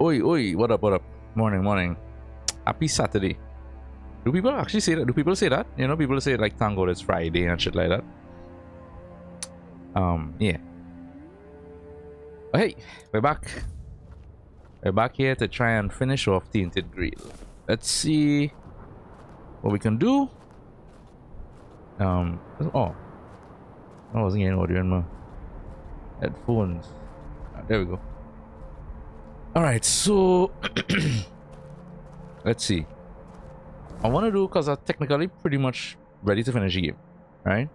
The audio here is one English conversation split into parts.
Oi, oi, what up, what up? Morning, morning. Happy Saturday. Do people actually say that? Do people say that? You know, people say like thank God it's Friday and shit like that. Yeah. Oh, hey, we're back. We're back here to try and finish off Tainted Grail. Let's see what we can do. Oh, I wasn't getting audio in my headphones. There we go. Alright, so let's see. I want to do because I'm technically pretty much ready to finish the game, right?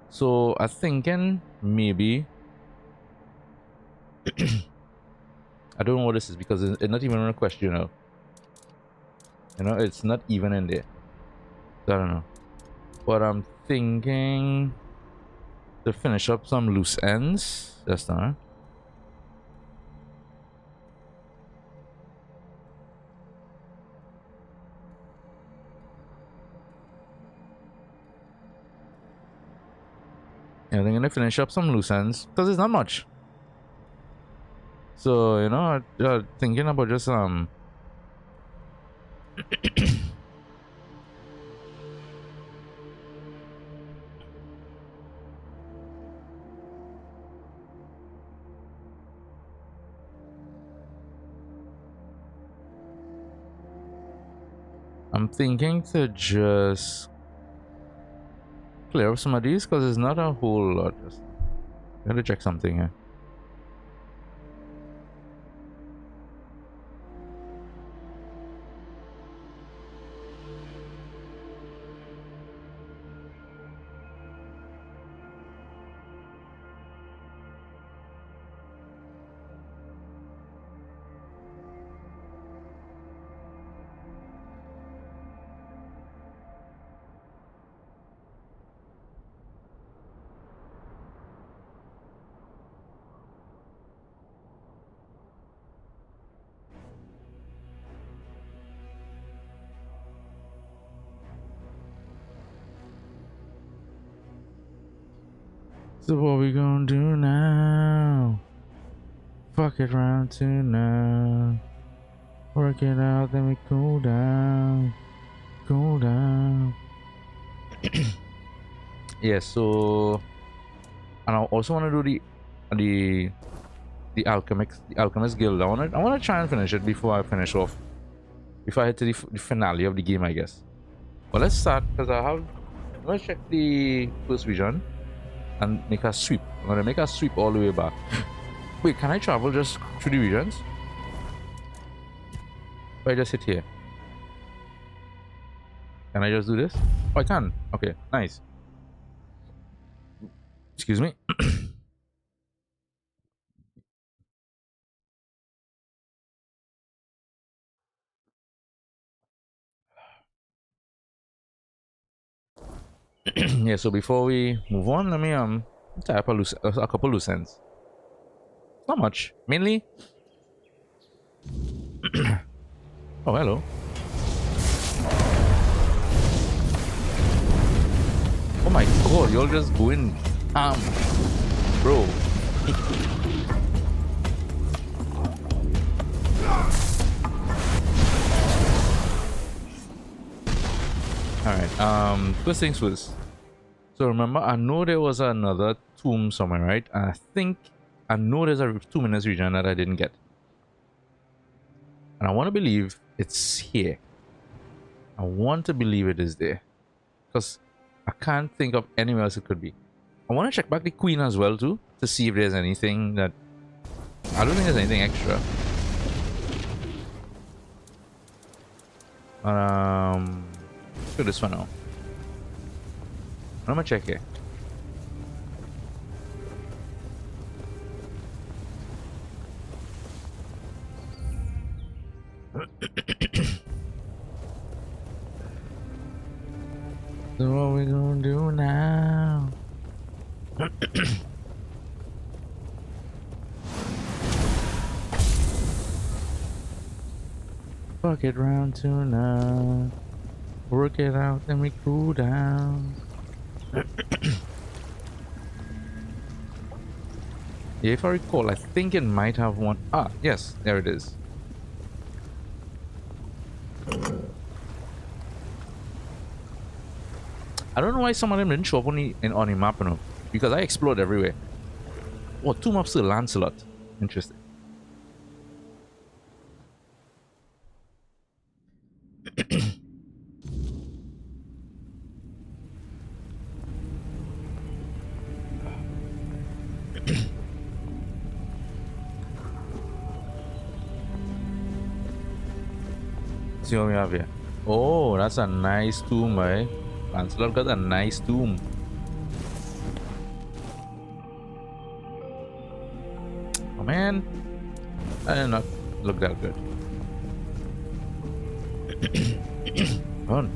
So I'm thinking maybe I don't know what this is because it's not even on a question now. You know, it's not even in there. So I don't know. But I'm thinking to finish up some loose ends. That's not. I think I'm gonna finish up some loose ends because it's not much. So you know, thinking about just I'm thinking to just clear up some of these because it's not a whole lot. Just gotta check something here. So what we gonna do now? Fuck it round to now. Work it out, then we cool down. Cool down. Yeah, so and I also want to do the alchemist guild. I wanna try and finish it before I finish off. Before I head to the finale of the game, I guess. But let's start because I'm gonna check the first region and make a sweep. I'm gonna make a sweep all the way back. Wait, can I travel just through the regions? If I just hit here, can I just do this? Oh, I can. Okay, nice. Excuse me. Yeah, so before we move on, let me tie up a couple loose ends. Not much. Mainly. Oh, hello. Oh my god, you're just going bro. Alright, first things first. So remember, I know there was another tomb somewhere, right? I think I know there's a tomb in this region that I didn't get. And I want to believe it's here. I want to believe it is there. Because I can't think of anywhere else it could be. I want to check back the queen as well too. To see if there's anything that... I don't think there's anything extra. Let's do this one now. I'm gonna check here. So what we gonna do now? Fuck it round to now. Work it out, then we cool down. Yeah, if I recall, I think it might have one. Ah, yes, there it is. I don't know why some of them didn't show up on the map, you know, because I explored everywhere. Oh, two maps to Lancelot. Interesting. See what we have here. Oh, that's a nice tomb, eh? Lancelot got a nice tomb. Oh man, that did not look that good. Run.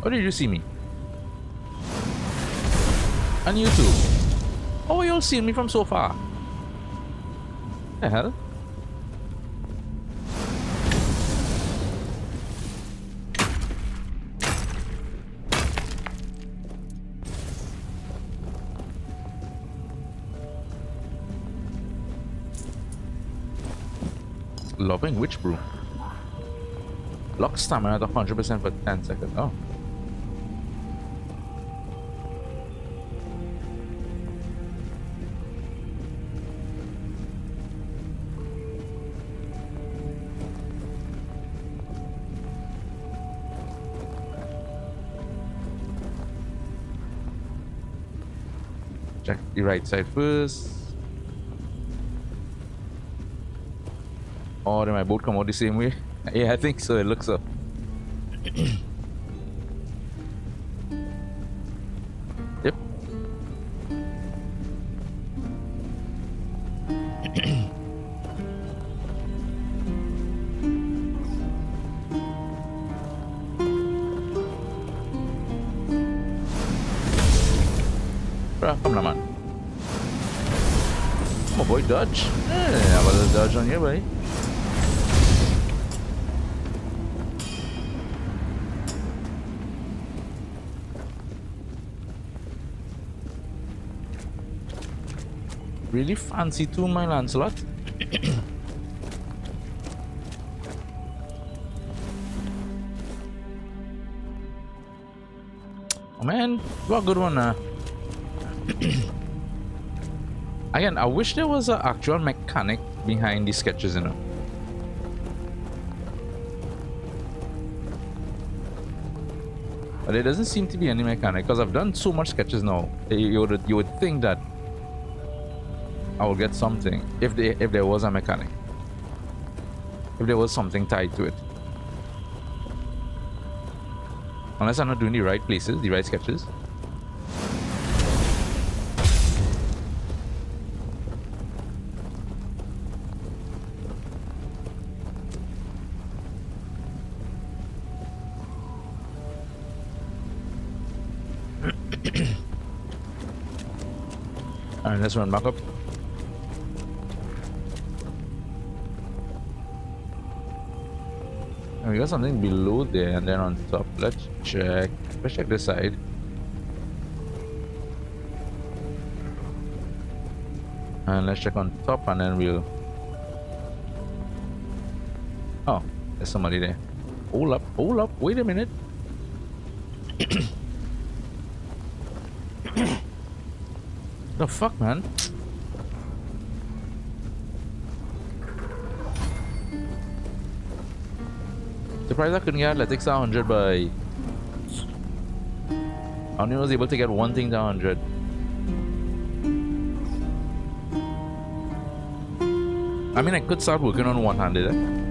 How did you see me? And you too. Oh, you all seen me from so far? The hell? Loving Witch Brew. Lock stamina at 100% for 10 seconds. Oh. Check the right side first. Or did my boat come out the same way? Yeah, I think so. It looks so. Yep. Bruh, come on, man. Oh boy, dodge. Yeah, have a little dodge on you, buddy. Really fancy too, my Lancelot. Oh man, what a good one. Again, I wish there was an actual mechanic behind these sketches, you know. But there doesn't seem to be any mechanic because I've done so much sketches now. You would think that I will get something if there was a mechanic, if there was something tied to it. Unless I'm not doing the right places, the right sketches. Alright, let's run back up. And we got something below there and then on top. Let's check. Let's check this side. And let's check on top and then we'll... Oh, there's somebody there. Hold up, wait a minute. The fuck, man? Surprised I couldn't get athletics to 100 by... I only was able to get one thing to 100. I mean, I could start working on one-handed.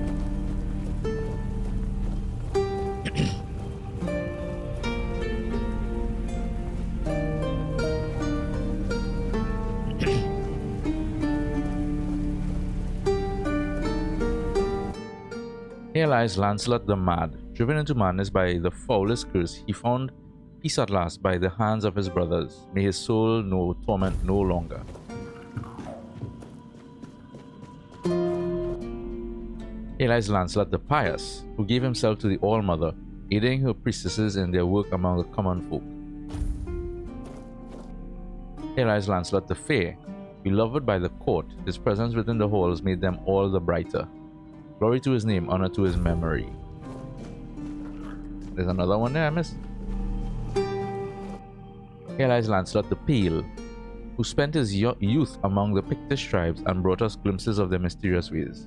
Here lies Lancelot the Mad, driven into madness by the foulest curse. He found peace at last by the hands of his brothers. May his soul know torment no longer. Here lies Lancelot the Pious, who gave himself to the All-Mother, aiding her priestesses in their work among the common folk. Here lies Lancelot the Fair, beloved by the court. His presence within the halls made them all the brighter. Glory to his name, honor to his memory. There's another one there I missed. Here lies Lancelot the Pale, who spent his youth among the Pictish tribes and brought us glimpses of their mysterious ways.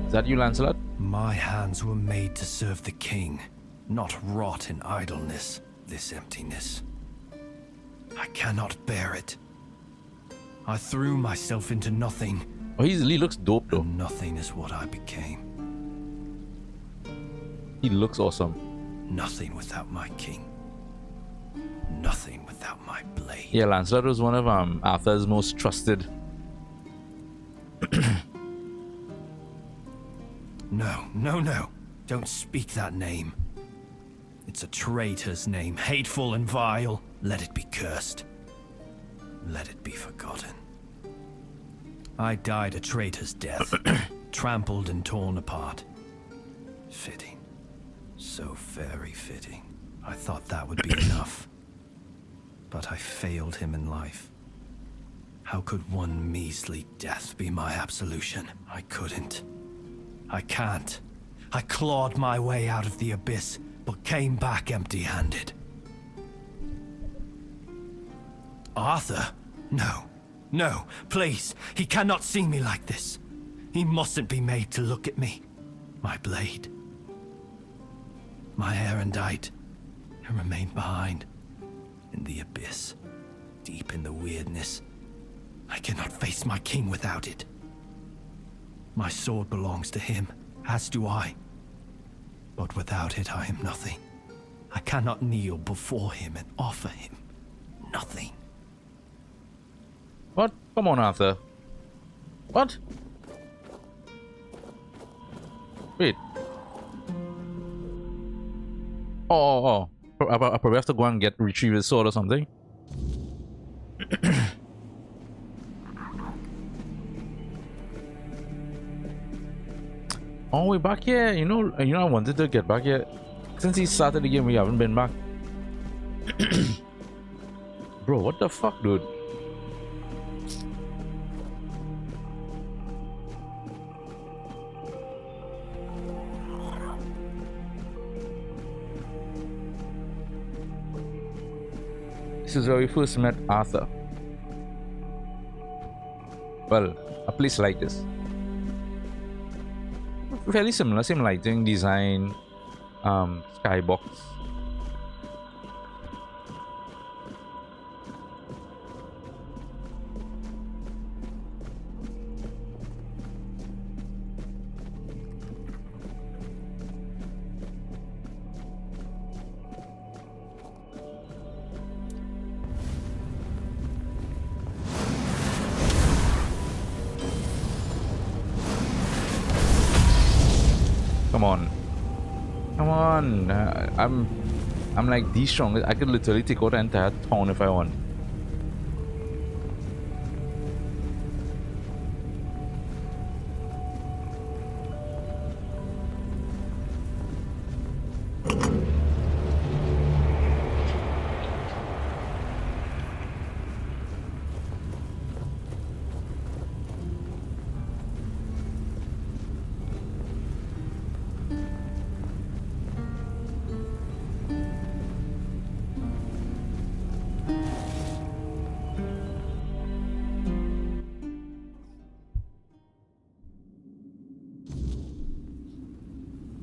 Is that you, Lancelot? My hands were made to serve the king, not rot in idleness, this emptiness. I cannot bear it. I threw myself into nothing. Oh, he looks dope though. And nothing is what I became. He looks awesome. Nothing without my king. Nothing without my blade. Yeah, Lancelot was one of Arthur's most trusted. No. Don't speak that name. It's a traitor's name, hateful and vile. Let it be cursed. Let it be forgotten. I died a traitor's death, trampled and torn apart. Fitting. So very fitting. I thought that would be enough. But I failed him in life. How could one measly death be my absolution? I couldn't. I can't. I clawed my way out of the abyss, but came back empty-handed. Arthur? No, please. He cannot see me like this. He mustn't be made to look at me. My blade. My erendite. It remained behind. In the abyss. Deep in the weirdness. I cannot face my king without it. My sword belongs to him, as do I. But without it, I am nothing. I cannot kneel before him and offer him nothing. What? Come on, Arthur. What? Wait. Oh. I probably have to go and retrieve his sword or something. Oh, we're back here. You know, I wanted to get back here. Since he started the game, we haven't been back. Bro, what the fuck, dude? This is where we first met Arthur. Well, a place like this. Fairly similar, same lighting, design, skybox. Come on. I'm like the strongest. I could literally take out the entire town if I want.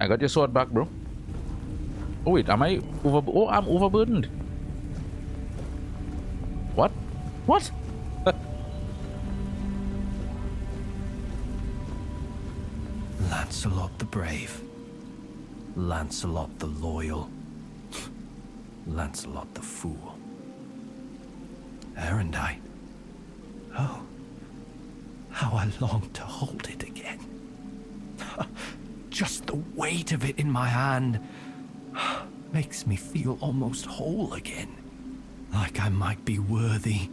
I got your sword back, bro. Oh wait, am I over? Oh, I'm overburdened. What? What? Lancelot the brave. Lancelot the loyal. Lancelot the fool. Erendite. Oh, how I long to hold it again. Just the weight of it in my hand makes me feel almost whole again. Like I might be worthy.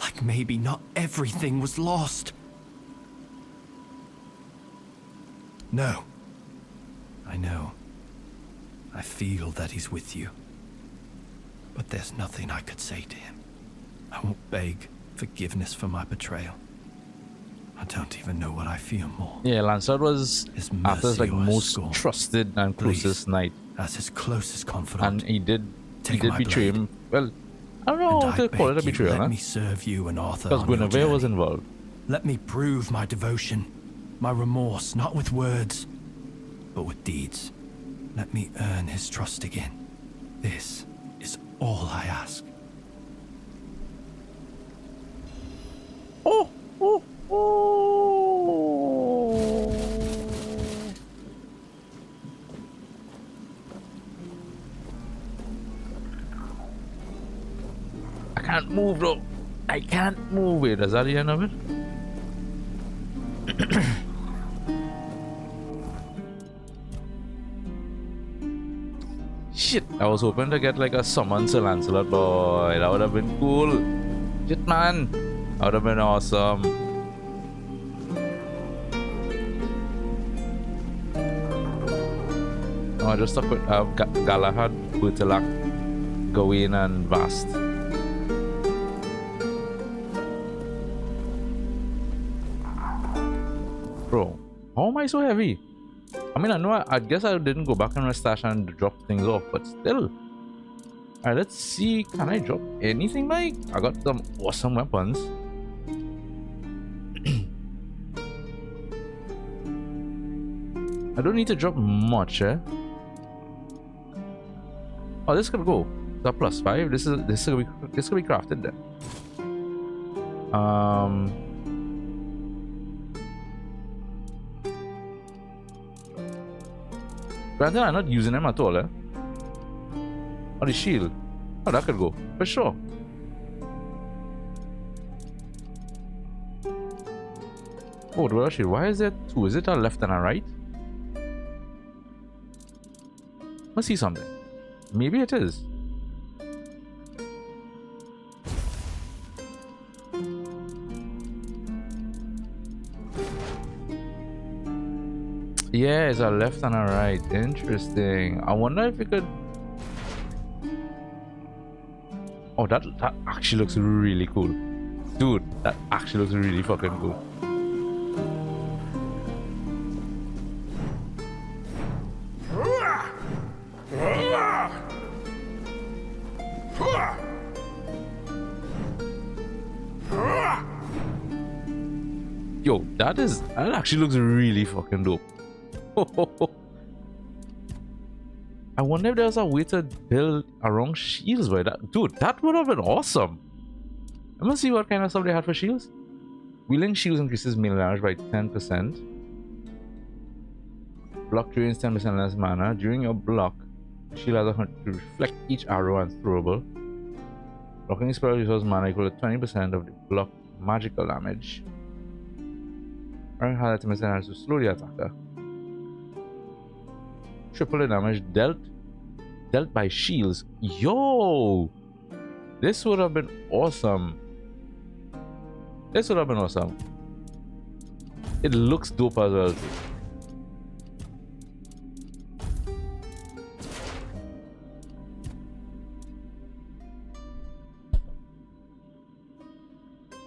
Like maybe not everything was lost. No. I know. I feel that he's with you. But there's nothing I could say to him. I won't beg forgiveness for my betrayal. I don't even know what I feel more. Yeah, Lancelot was His Arthur's like mercy or his most scorn. trusted and closest Please, knight, as his closest and confidant, he did take my betray blade. him. Well, I don't And know I to call it a beg you, betrayal, let huh? me serve you and Arthur Because on your Guinevere was journey. involved. Let me prove my devotion, my remorse, not with words, but with deeds. Let me earn his trust again. This is all I ask. Oh, oh, oh! I can't move though. I can't move it. Is that the end of it? Shit, I was hoping to get like a summon Sir Lancelot, boy. That would have been cool. Shit, man. That would have been awesome. Oh, I just stuck with Galahad, Bertilak, Gawain, and Vast. Bro, how am I so heavy? I mean, I guess I didn't go back in my stash and drop things off, but still. Alright, let's see. Can I drop anything, Mike? I got some awesome weapons. I don't need to drop much, eh? Oh, this could go. The +5. This could be crafted then. Granted, I'm not using them at all, eh? Oh, the shield. Oh, that could go. For sure. Oh, the shield. Why is there two? Is it a left and a right? Must see something. Maybe it is. Yeah, it's a left and a right. Interesting. I wonder if we could. Oh, that actually looks really cool. Dude, that actually looks really fucking cool. Yo, that actually looks really fucking dope. I wonder if there's a way to build around shields by that. Dude, that would have been awesome. I'm gonna see what kind of stuff they had for shields. Wielding shields increases melee damage by 10%. Block drains 10% less mana. During your block, shield has a to reflect each arrow and throwable. Blocking spell uses mana equal to 20% of the block magical damage. Or has 10% damage to slow the attacker. Triple the damage dealt by shields. Yo, this would have been awesome. This would have been awesome. It looks dope as well.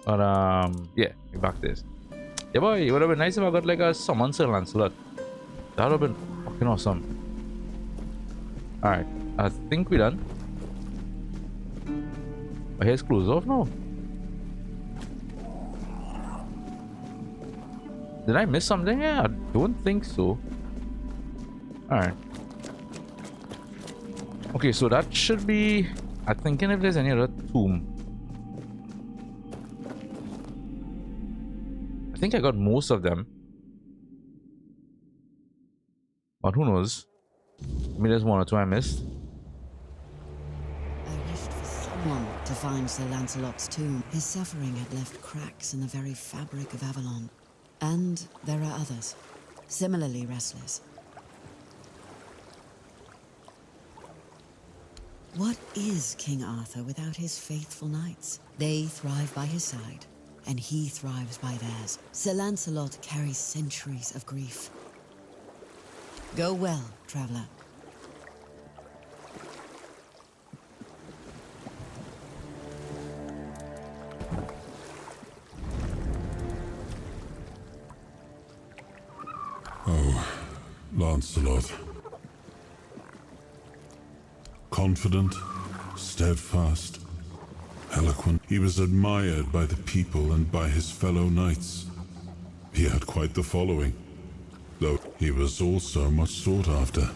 But yeah, back this. Yeah, boy, it would have been nice if I got like a summon Sir Lancelot. That would have been fucking awesome. Alright, I think we're done. My hair's closed off now. Did I miss something here? I don't think so. Alright. Okay, so that should be... I'm thinking if there's any other tomb. I think I got most of them. But who knows? Maybe there's one or two I missed. I wished for someone to find Sir Lancelot's tomb. His suffering had left cracks in the very fabric of Avalon. And there are others, similarly restless. What is King Arthur without his faithful knights? They thrive by his side, and he thrives by theirs. Sir Lancelot carries centuries of grief. Go well, traveler. Oh, Lancelot. Confident, steadfast, eloquent. He was admired by the people and by his fellow knights. He had quite the following, though he was also much sought after.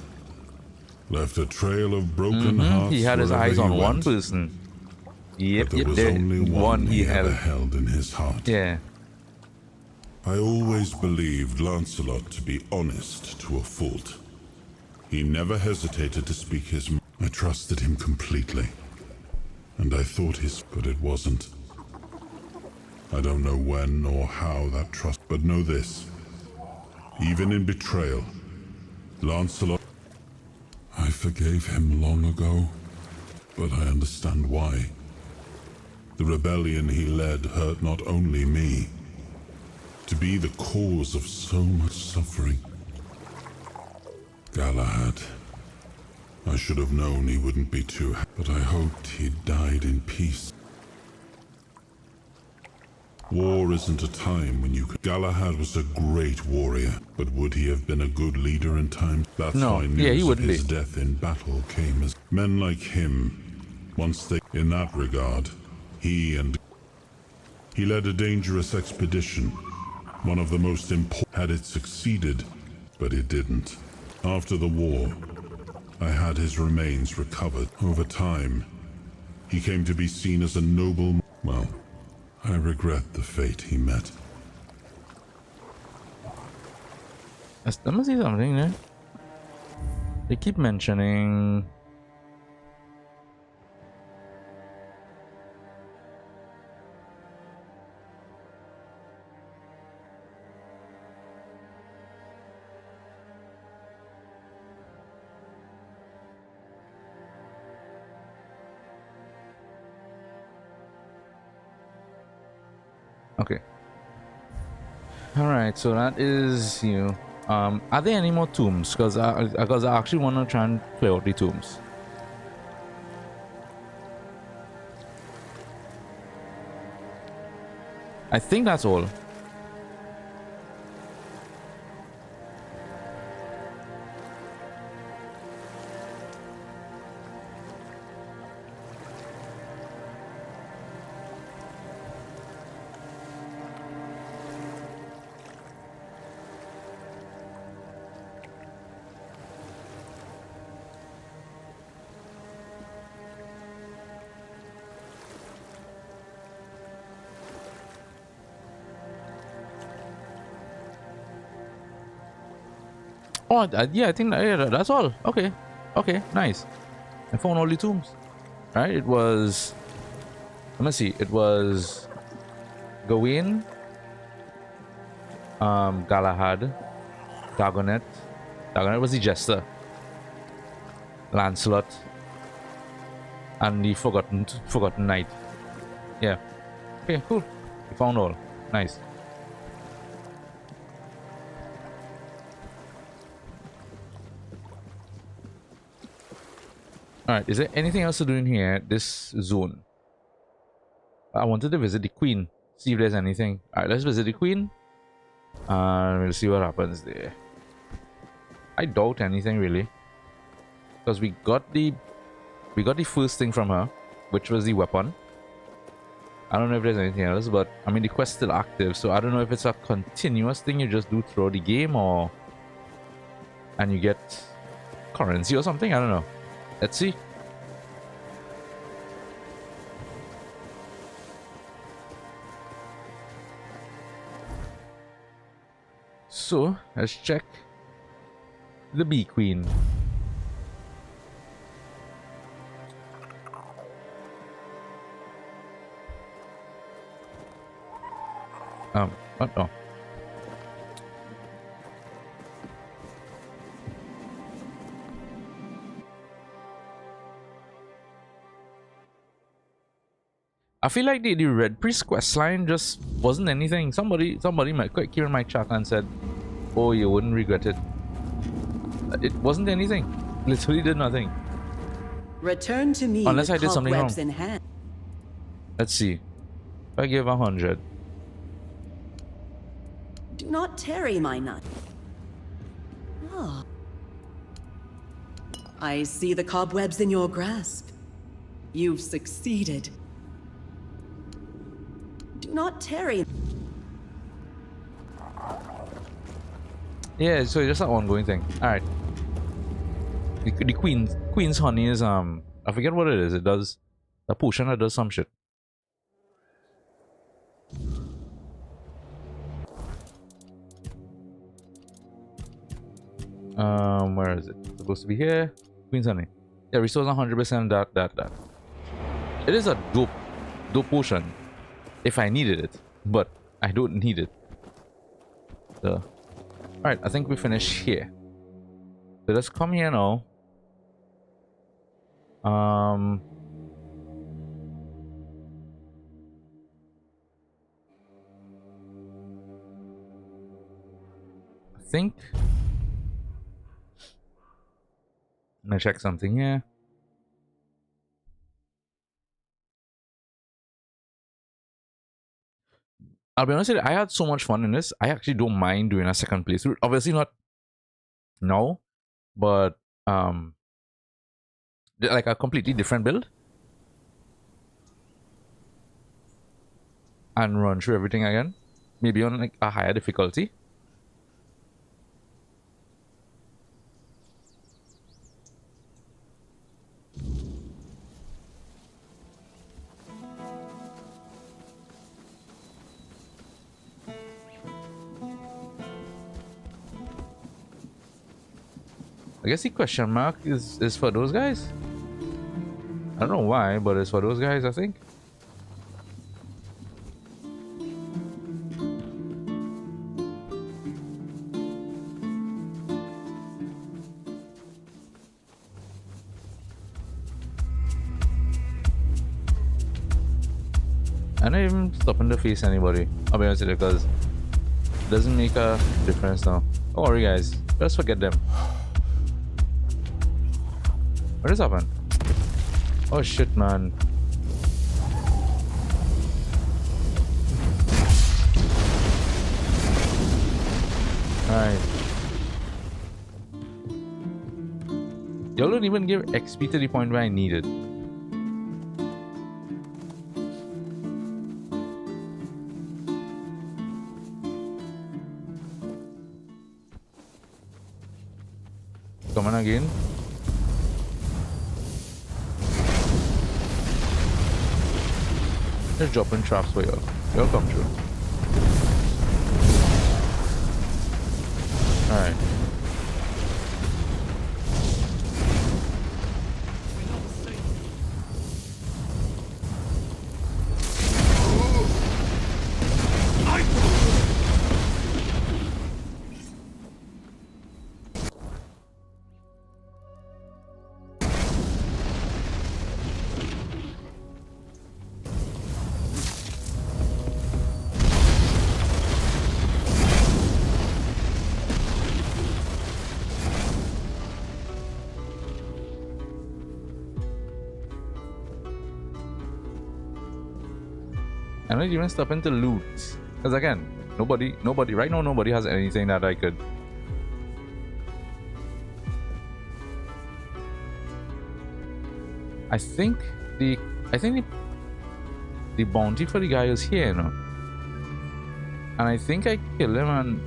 Left a trail of broken hearts. He had his wherever eyes he on one went. person. But Yep, there was there- only one he ever held. held in his heart. Yeah. I always believed Lancelot to be honest to a fault. He never hesitated to speak his mind. I trusted him completely. And I thought but it wasn't. I don't know when or how that trust, but know this. Even in betrayal, Lancelot... I forgave him long ago, but I understand why. The rebellion he led hurt not only me. To be the cause of so much suffering. Galahad. I should have known he wouldn't be too happy, but I hoped he'd died in peace. War isn't a time when you could... Galahad was a great warrior, but would he have been a good leader in times? That's No, why yeah, he news of wouldn't his be. death in battle came as... Men like him, once they... In that regard, he led a dangerous expedition. One of the most important. Had it succeeded, but it didn't. After the war, I had his remains recovered. Over time, he came to be seen as a noble... Well, I regret the fate he met. Let me see something there. They keep mentioning... Okay. Alright, so that is you. Are there any more tombs? Because I actually want to try and clear out the tombs. I think that's all. Oh, yeah, I think that's all. Okay, okay, nice. I found all the tombs. Right, it was. Let me see. It was Gawain, Galahad, Dagonet. Dagonet was the jester. Lancelot, and the forgotten knight. Yeah. Okay, cool. We found all. Nice. Alright, is there anything else to do in here? This zone. I wanted to visit the Queen. See if there's anything. Alright, let's visit the Queen. And we'll see what happens there. I doubt anything really. Because we got the first thing from her, which was the weapon. I don't know if there's anything else, but I mean the quest's still active, so I don't know if it's a continuous thing you just do throughout the game or and you get currency or something. I don't know. Let's see. So let's check the Bee Queen. What? Oh. I feel like the Red Priest quest line just wasn't anything. Somebody might quite here in my chat and said, "Oh, you wouldn't regret it." It wasn't anything. Literally did nothing. Return to me. Unless with I did something wrong. cobwebs in hand. Let's see. If I give 100. Do not tarry, my knight. I see the cobwebs in your grasp. You've succeeded. Do not tarry. Yeah, so it's just an ongoing thing. Alright. The queen's honey is I forget what it is. It does a potion that does some shit. Where is it? It's supposed to be here. Queen's honey. Yeah, restores 100% that. It is a dope potion if I needed it, but I don't need it. So, alright, I think we finished here. So let's come here now. I think I'm gonna check something here. I'll be honest with you, I had so much fun in this. I actually don't mind doing a second playthrough. Obviously not now, but like a completely different build and run through everything again. Maybe on like a higher difficulty. I guess the question mark is for those guys. I don't know why, but it's for those guys, I think. I'm not even stopping to face anybody. I'll be honest with you, because it doesn't make a difference now. Don't worry, guys. Just forget them. What has happened? Oh shit, man. Alright. Y'all don't even give XP to the point where I need it. Come on again. Just dropping traps for y'all. Y'all come through. Alright. I'm not even stopping to loot. Because again, nobody, right now nobody has anything that I could. I think the bounty for the guy is here, you know. And I think I kill him and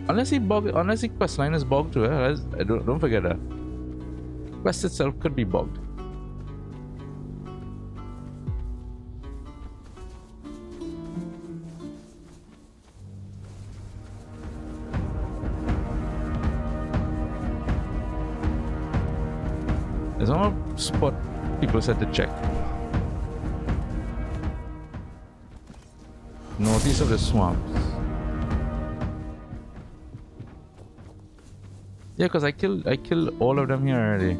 unless the questline is bugged to it, don't forget that. Quest itself could be bugged. There's one more spot people said to check. Northeast of the swamps. Yeah, because I killed all of them here already.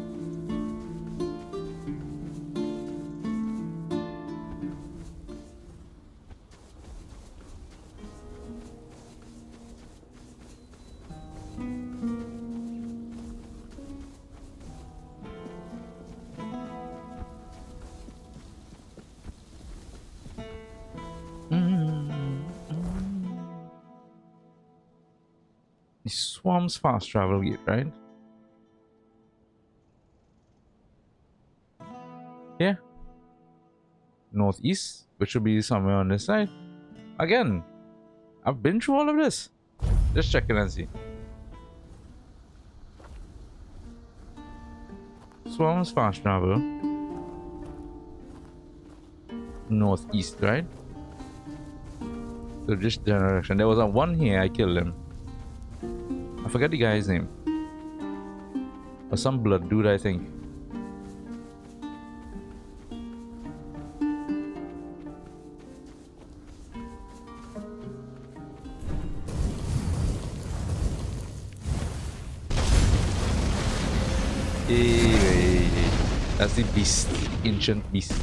The Swarm's fast travel gate, right? Yeah. Northeast, which should be somewhere on this side. Again, I've been through all of this. Just check it and see. Swarm's fast travel. Northeast, right? So just direction. There was a one here, I killed him. I forget the guy's name. Or some blood dude, I think. Hey, that's the beast, the ancient beast.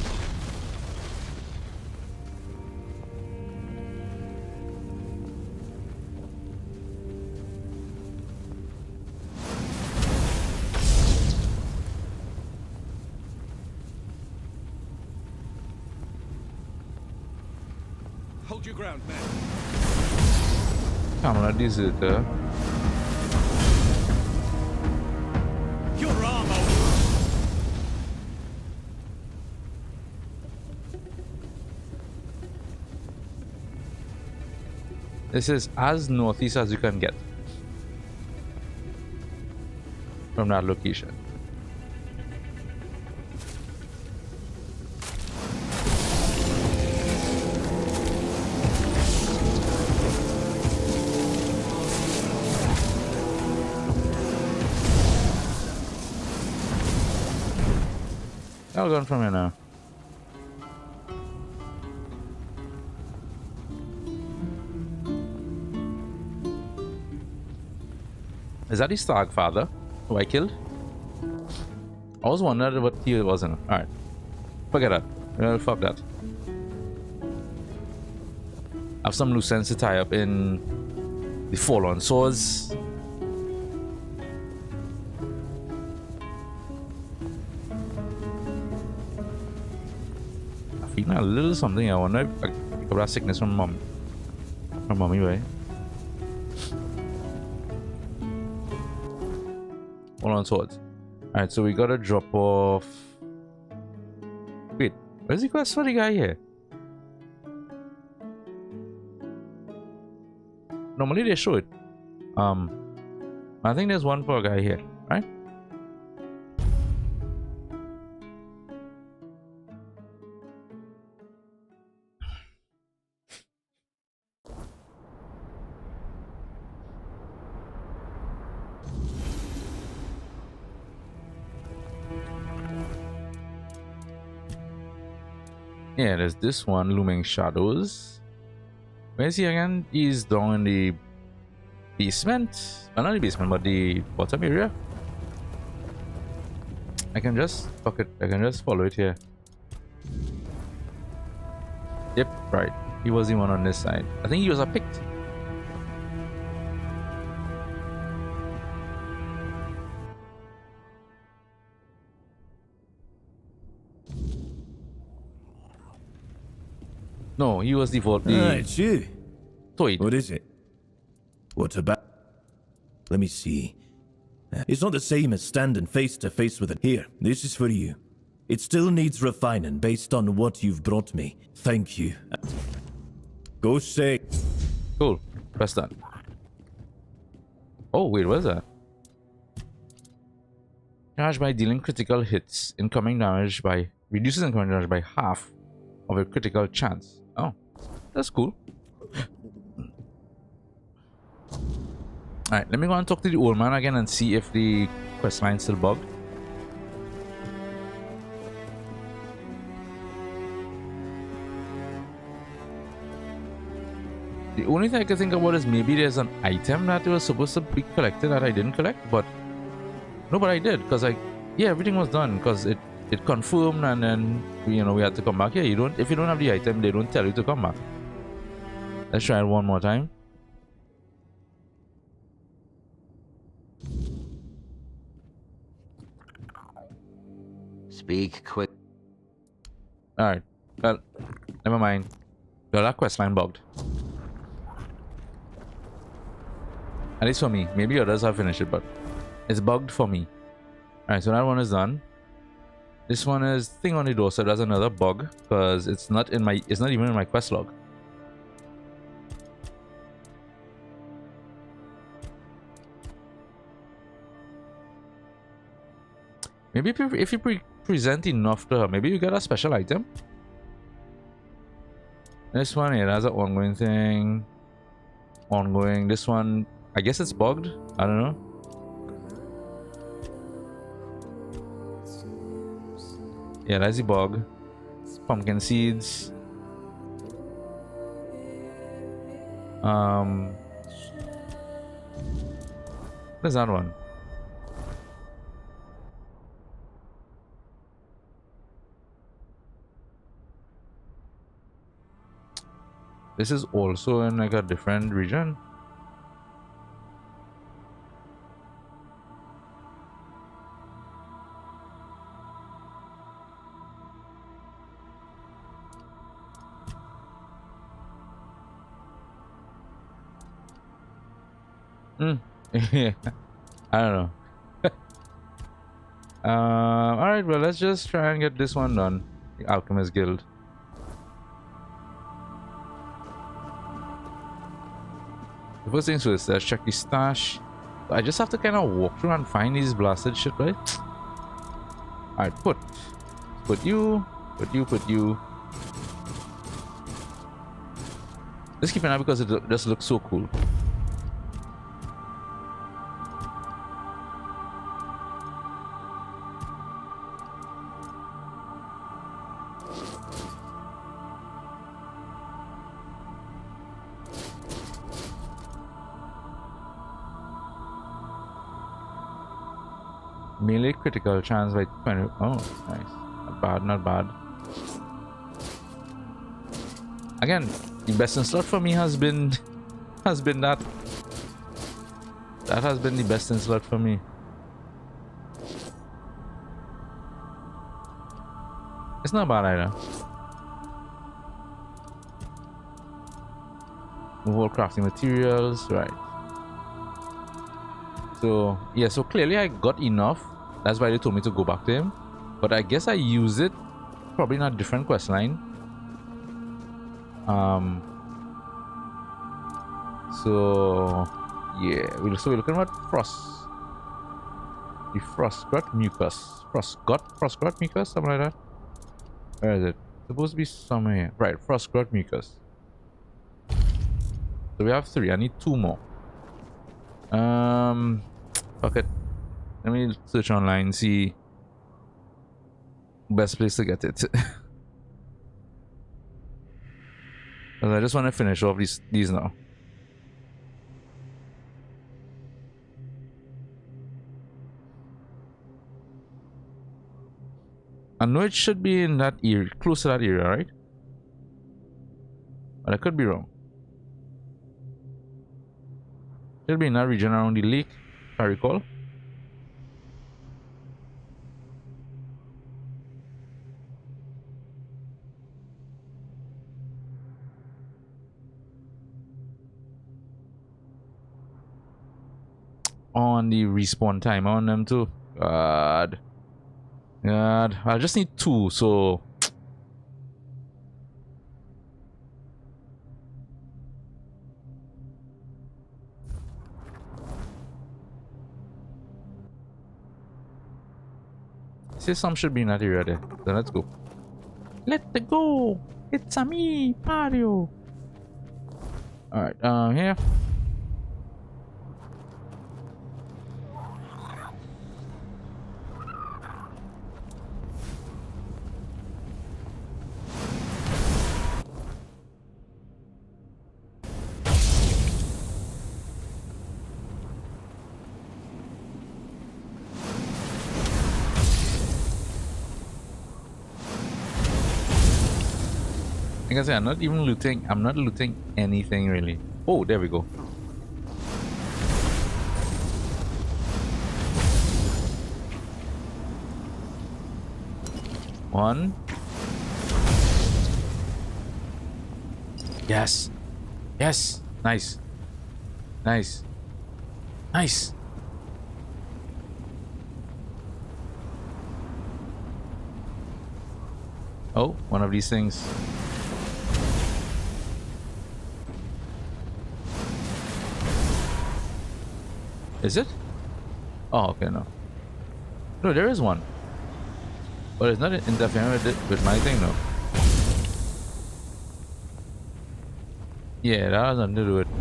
Hold your ground, man. Camera deserter. Your armor. This is as northeast as you can get from that location. I'll go from here now. Is that the Stark father who I killed? I was wondering what he was in. Alright. Forget that. Fuck that. I have some loose ends to tie up in the fallen swords. I'm feeling a little something. I wonder if I pick up that sickness from mom. From mommy, right? Hold on, swords. Alright, so we gotta drop off. Wait, where's the quest for the guy here? Normally they show it. I think there's one for a guy here, right? Yeah, there's this one, Looming Shadows. Where is he again? He's down in the basement. Not the basement, but the bottom area. I can just fuck it. I can just follow it here. Yep, right. He was the one on this side. I think he was a picked. No, he was the vote. It's you. Toy. What is it? What about? Let me see. It's not the same as standing face to face with it. Here, this is for you. It still needs refining based on what you've brought me. Thank you. Go say. Cool. Press that. Oh, wait, what is that? Charged by dealing critical hits. Incoming damage by... Reduces incoming damage by half of a critical chance. Oh, that's cool. Alright, let me go and talk to the old man again and see if the quest line's still bugged. The only thing I can think about is maybe there's an item that was supposed to be collected that I didn't collect, but no, but I did, because yeah, everything was done, because it confirmed, and then we had to come back here. If you don't have the item, they don't tell you to come back. Let's try it one more time. Speak quick. Alright, well, never mind. Well, that quest line bugged. At least for me. Maybe others have finished it, but it's bugged for me. Alright, so that one is done. This one is thing on the door, so that's another bug because it's not even in my quest log. Maybe if you present enough to her, maybe you get a special item. This one, yeah, that's an ongoing thing. Ongoing. This one, I guess it's bugged. I don't know. Yeah, that's the bug. Pumpkin seeds. Where's that one? This is also in like a different region. Yeah, I don't know. Alright, well, let's just try and get this one done. The Alchemist Guild. The first things first, let's check the stash. I just have to kind of walk through and find these blasted shit, right? Alright, put you. Just keep an eye because it just looks so cool. Melee critical chance by 20. Oh, nice. Not bad, not bad. Again, the best in slot for me has been that. That has been the best in slot for me. It's not bad either. Move all crafting materials, right. So yeah, so clearly I got enough. That's why they told me to go back to him. But I guess I use it probably in a different quest line. So yeah, we're looking at frost. The frostgut mucus. Frostgut mucus, something like that. Where is it? Supposed to be somewhere here. Right, frostgut mucus. So we have 3. I need 2 more. Fuck it. Let me search online, see best place to get it. I just want to finish off these now. I know it should be in that area, close to that area, right? But I could be wrong. Should be in that region around the lake, if I recall. On the respawn time on them too. God. I just need 2, so see, some should be in that area there. So let's go. Let's go. It's a me, Mario. Alright, here. Like I said, I'm not looting anything really. Oh, there we go. One. Yes. Yes. Nice. Nice. Nice. Oh, one of these things. Is it? Oh, okay, no. No, there is one. But it's not interfering with my thing, though. Yeah, that has nothing to do with it.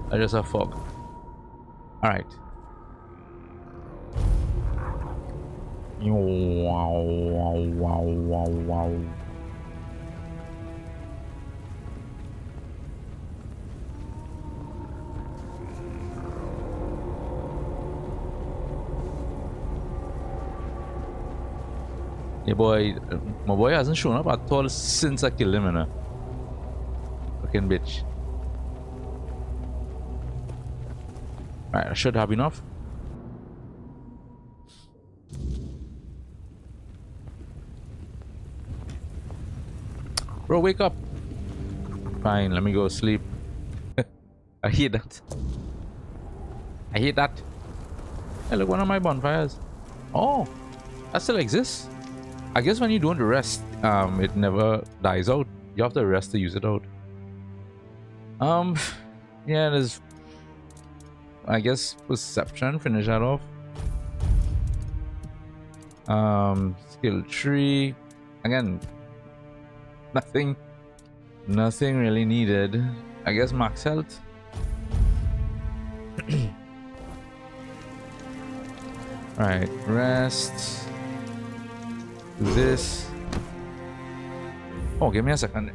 I just have fog. Alright. Wow, wow, wow, wow, wow. Yeah, boy, my boy hasn't shown up at all since I killed him, you know. Fucking bitch. Alright, I should have enough. Bro, wake up. Fine, let me go sleep. I hear that. I hear that. Hey, look, one of my bonfires. Oh, that still exists. I guess when you don't rest, it never dies out. You have to rest to use it out. Yeah, there's, I guess, perception. Finish that off. Skill tree. Again, nothing really needed. I guess max health. Right, rest. Do this. Oh, give me a second.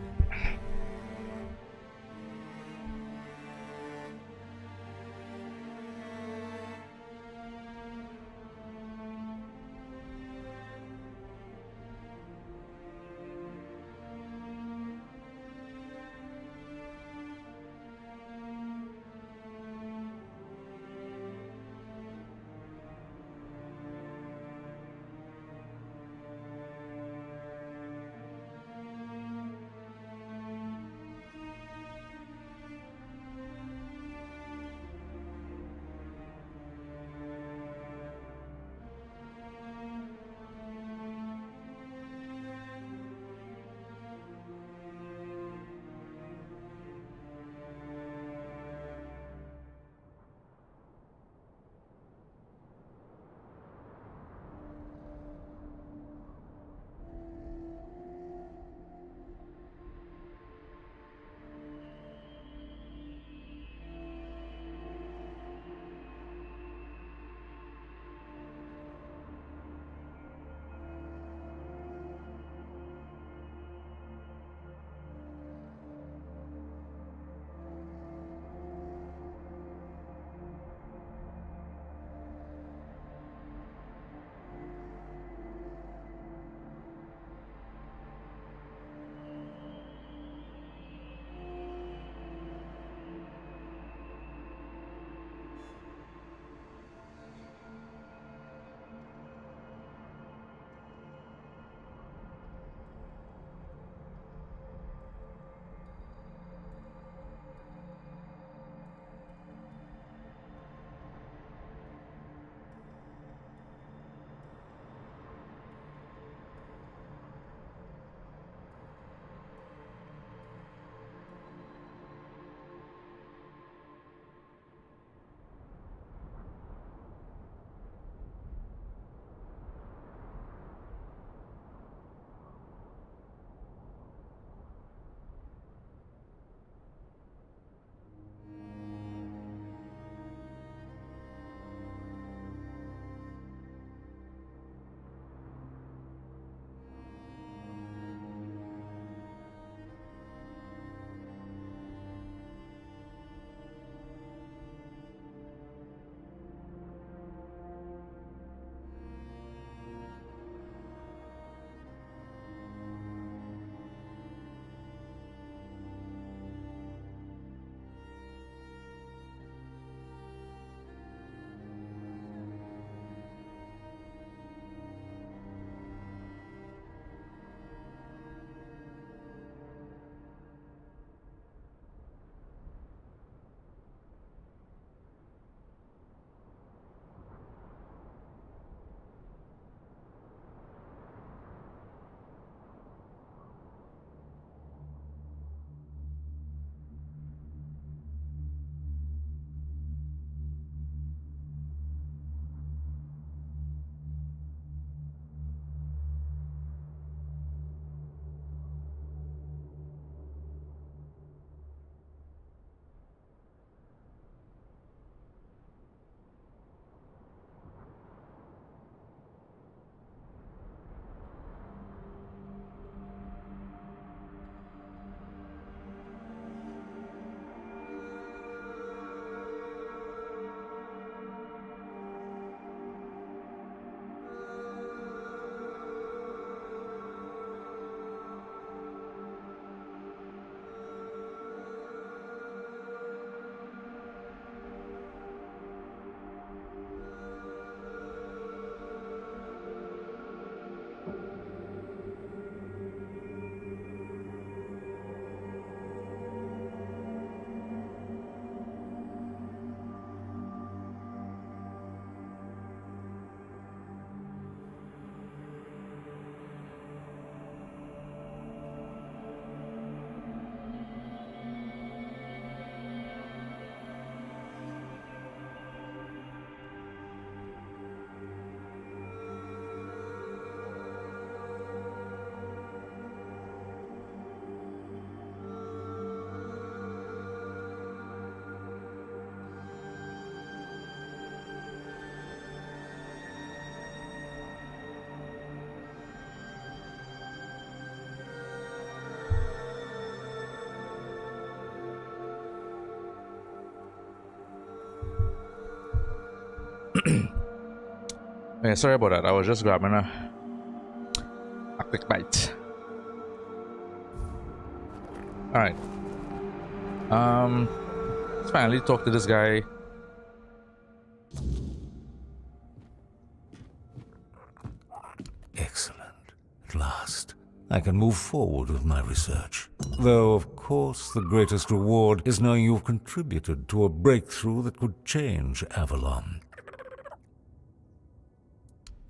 Yeah, sorry about that. I was just grabbing a quick bite. Alright. Let's finally talk to this guy. Excellent. At last, I can move forward with my research. Though, of course, the greatest reward is knowing you've contributed to a breakthrough that could change Avalon.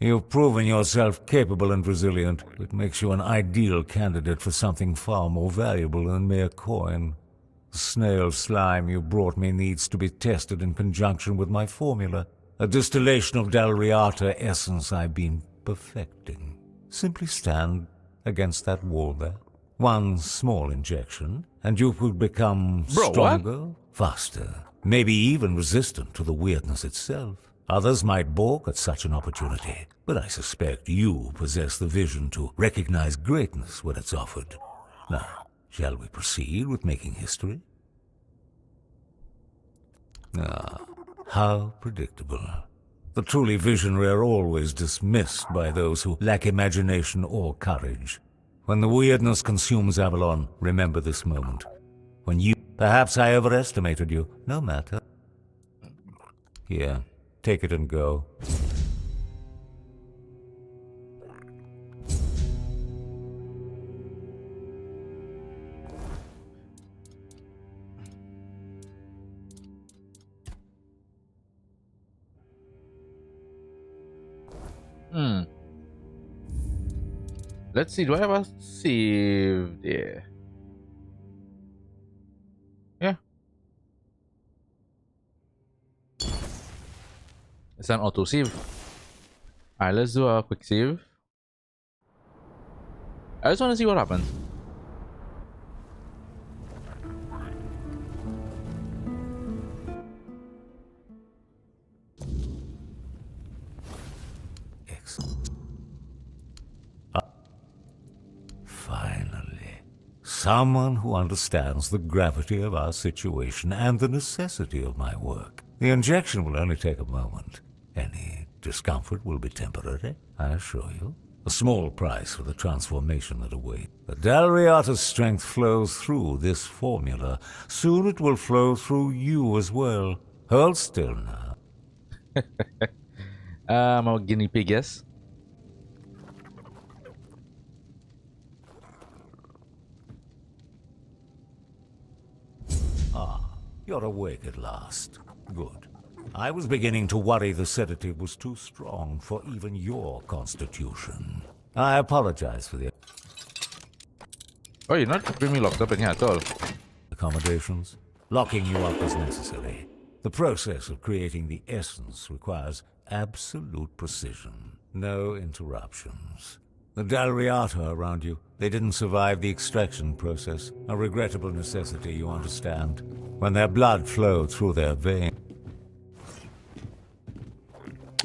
You've proven yourself capable and resilient. It makes you an ideal candidate for something far more valuable than mere coin. The snail slime you brought me needs to be tested in conjunction with my formula, a distillation of Dalriata essence I've been perfecting. Simply stand against that wall there. One small injection, and you could become stronger, faster, maybe even resistant to the weirdness itself. Others might balk at such an opportunity, but I suspect you possess the vision to recognize greatness when it's offered. Now, shall we proceed with making history? Ah, how predictable. The truly visionary are always dismissed by those who lack imagination or courage. When the weirdness consumes Avalon, remember this moment. When you... Perhaps I overestimated you. No matter. Here, take it and go. Let's see, do I have a save there? Yeah. It's an auto save. Alright, let's do a quick save. I just want to see what happens. Excellent. Finally, someone who understands the gravity of our situation and the necessity of my work. The injection will only take a moment. Any discomfort will be temporary, I assure you. A small price for the transformation that awaits. The Dalriata's strength flows through this formula. Soon it will flow through you as well. Hold still now. I'm a guinea pig, yes. You're awake at last. Good. I was beginning to worry the sedative was too strong for even your constitution. I apologize for the Oh, you're not keeping me locked up in here at all. accommodations. Locking you up is necessary. The process of creating the essence requires absolute precision. No interruptions. The Dalriata around you, they didn't survive the extraction process. A regrettable necessity, you understand. When their blood flowed through their veins.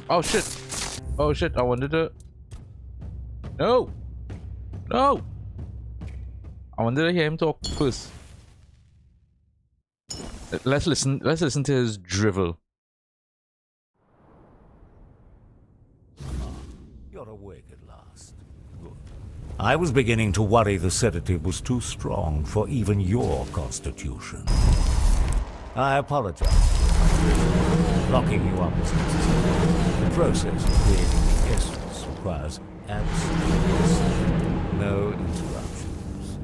Oh shit. Oh shit, I wanted to... No! No! I wanted to hear him talk first. Let's listen to his drivel. You're awake at last. Good. I was beginning to worry the sedative was too strong for even your constitution. I apologize. Locking you up is necessary. The process of creating the essence requires absolute precision. No interruptions.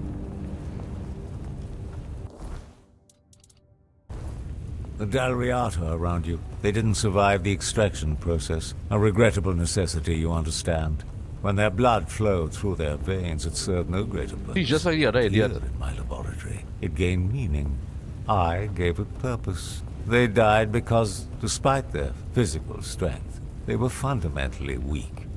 The Dalriata around you, they didn't survive the extraction process. A regrettable necessity, you understand. When their blood flowed through their veins, it served no greater purpose. He's just like the other idiot. Here in my laboratory, it gained meaning. I gave it purpose. They died because, despite their physical strength, they were fundamentally weak.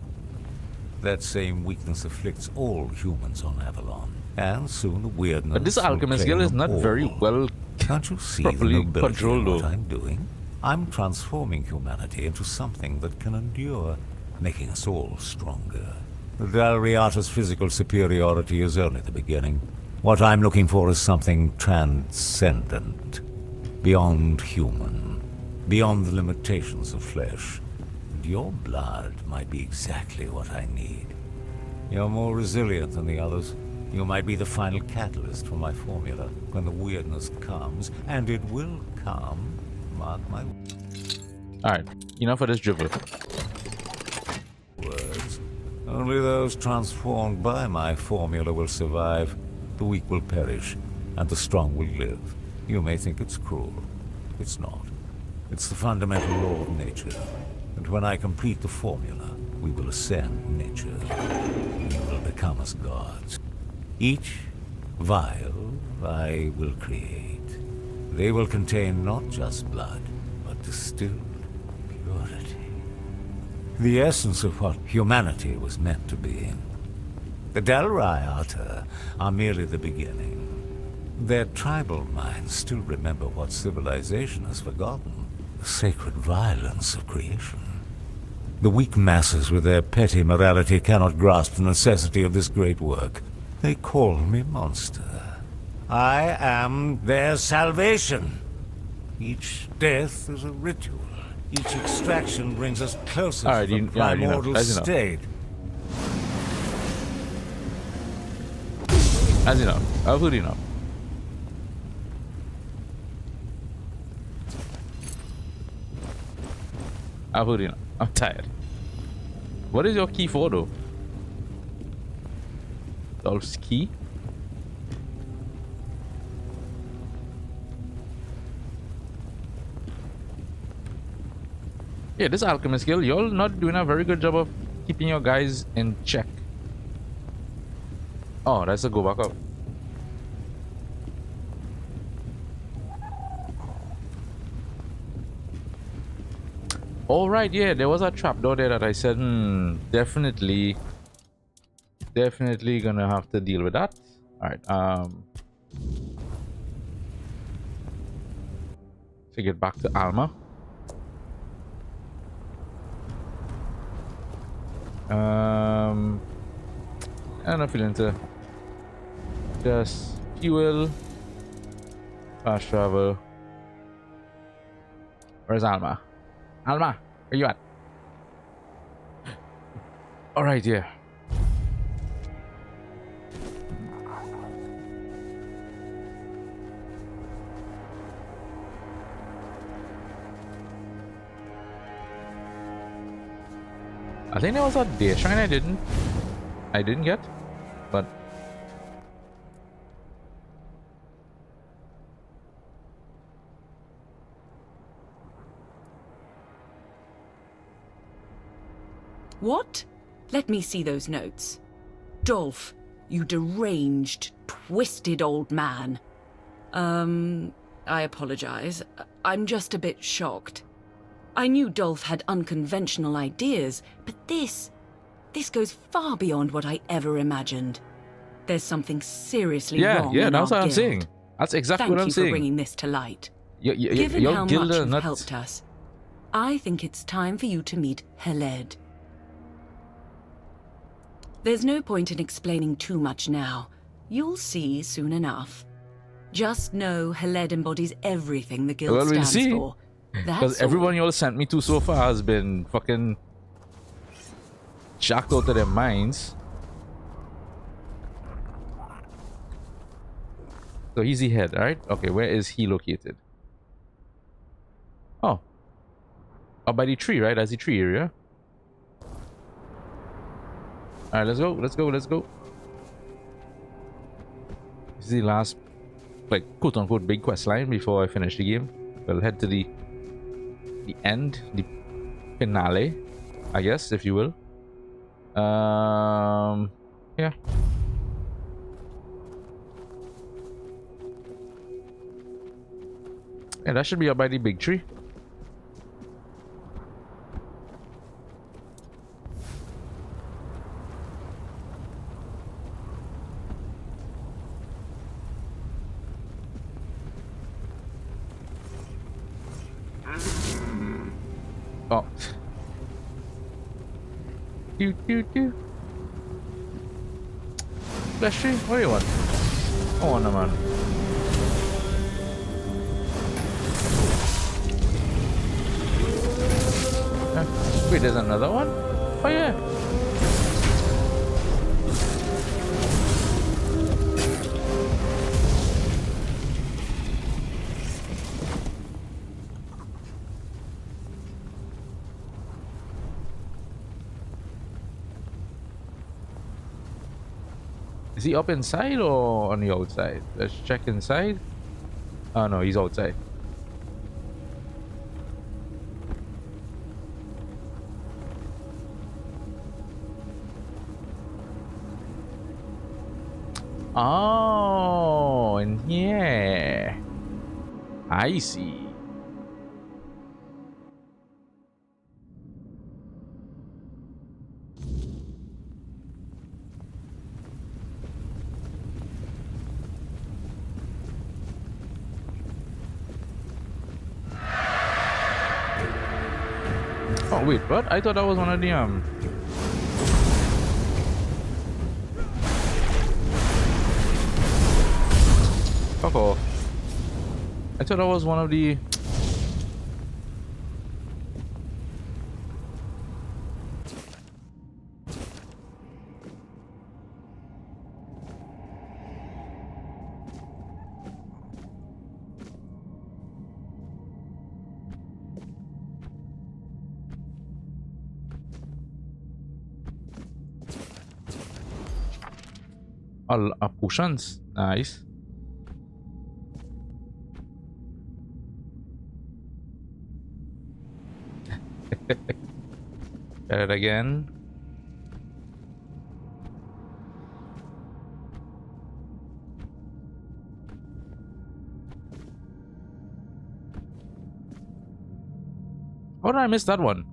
That same weakness afflicts all humans on Avalon, and soon the weirdness. But this will alchemist claim guild is them not all. very well Can't you see properly the nobility controlled, in what though. I'm doing? I'm transforming humanity into something that can endure, making us all stronger. The Dalriata's physical superiority is only the beginning. What I'm looking for is something transcendent, beyond human, beyond the limitations of flesh. your blood might be exactly what I need. You're more resilient than the others. You might be the final catalyst for my formula when the weirdness comes, and it will come. Mark my Alright, enough of this dribble. words. Only those transformed by my formula will survive. The weak will perish, and the strong will live. You may think it's cruel. It's not. It's the fundamental law of nature. And when I complete the formula, we will ascend nature. We will become as gods. Each vial I will create. They will contain not just blood, but distilled purity. The essence of what humanity was meant to be. The Dalriata are merely the beginning. Their tribal minds still remember what civilization has forgotten. The sacred violence of creation. The weak masses with their petty morality cannot grasp the necessity of this great work. They call me monster. I am their salvation. Each death is a ritual. Each extraction brings us closer to the primordial state. That's enough. Absolutely enough. Absolutely enough. I'm tired. What is your key for, though? Dolph's key? Yeah, this alchemist guild, y'all not doing a very good job of keeping your guys in check. Oh, that's a go back up. All right, yeah, there was a trapdoor there that I said, definitely gonna have to deal with that. All right, to get back to Alma. I'm not feeling to just fuel, fast travel. Where's Alma? Alma, where you at? All right, yeah. I think there was a day shrine I didn't get, but What? Let me see those notes. Dolph, you deranged, twisted old man. I apologize. I'm just a bit shocked. I knew Dolph had unconventional ideas, but this goes far beyond what I ever imagined. There's something seriously wrong in that's our what I'm guild. saying. That's exactly what I'm Thank you saying. for bringing this to light. Given Given how much you've helped us, I think it's time for you to meet Heled. There's no point in explaining too much now. You'll see soon enough. Just know Heled embodies everything the guild stands for. Because everyone y'all sent me to so far has been fucking shocked out of their minds. So he's the head, alright? Okay, where is he located? Oh. Up by the tree, right? That's the tree area. Alright, let's go. This is the last, like, quote-unquote big quest line before I finish the game. We'll head to the end, the finale, I guess, if you will. Yeah. Yeah, that should be up by the big tree. Oh. Do. Flesh tree? What do you want? Oh, no, man. Wait, there's another one? Oh yeah. Is he up inside or on the outside? Let's check inside. Oh no, he's outside. Oh, in here. I see. Oh wait, what? I thought that was one of the Fuck off. I thought that was one of the potions. Nice. Get it again. How did I miss that one?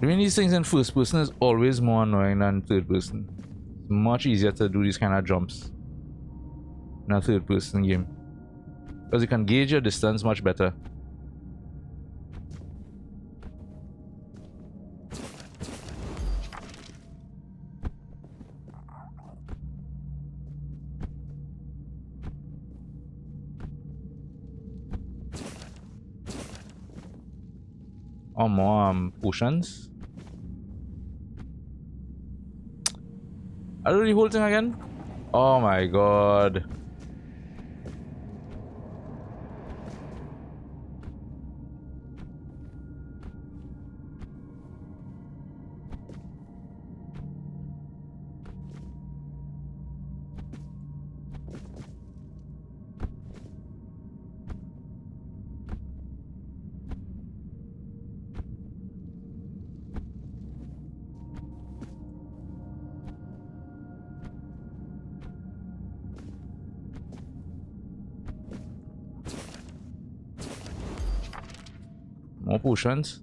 Doing these things in first person is always more annoying than third person. It's much easier to do these kind of jumps in a third person game, because you can gauge your distance much better. Oh, more potions. I do the whole thing again? Oh my god. More potions.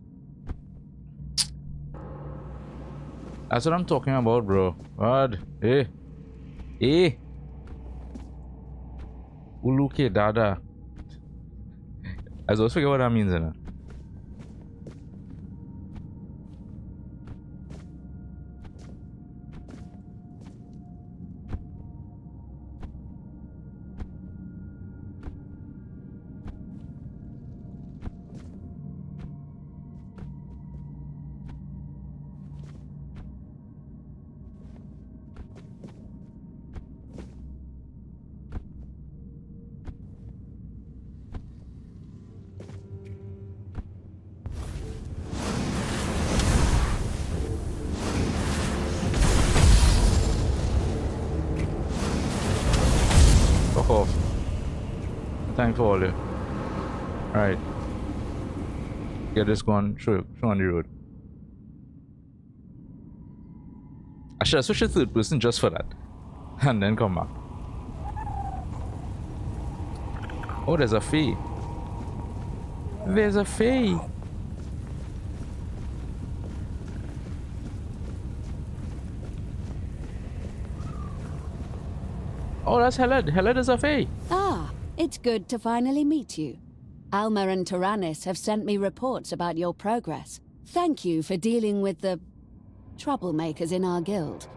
That's what I'm talking about, bro. God. Hey. Hey. Uluke dada. I always forget what that means, innit? Fuck off. Time for all you. Alright. Get this going. Show on the road. I should have switched to third person just for that. And then come back. Oh, there's a fee. There's a fee. Oh, that's Heled. Heled is a fee. Ah, it's good to finally meet you. Alma and Tyrannus have sent me reports about your progress. Thank you for dealing with the troublemakers in our guild.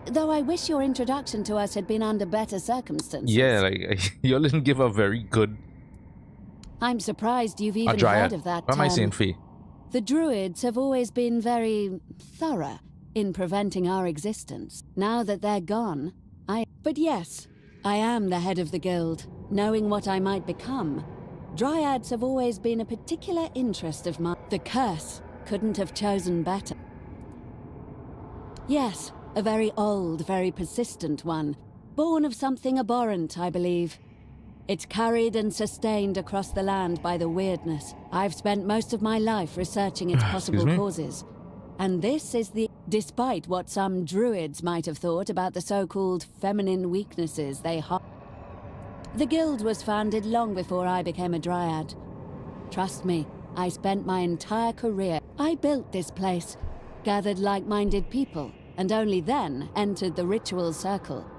Though I wish your introduction to us had been under better circumstances. Yeah, like, you didn't give a very good I'm surprised you've A even dryad. heard of that What am I saying, term. Fee? The Druids have always been very thorough in preventing our existence. Now that they're gone, But yes, I am the head of the guild, knowing what I might become. Dryads have always been a particular interest of mine. The curse couldn't have chosen better. Yes, a very old, very persistent one. Born of something abhorrent, I believe. It's carried and sustained across the land by the weirdness. I've spent most of my life researching its possible causes. And this is despite what some druids might have thought about the so-called feminine weaknesses they have. The guild was founded long before I became a dryad. Trust me, I spent my entire career. I built this place, gathered like-minded people, and only then entered the ritual circle.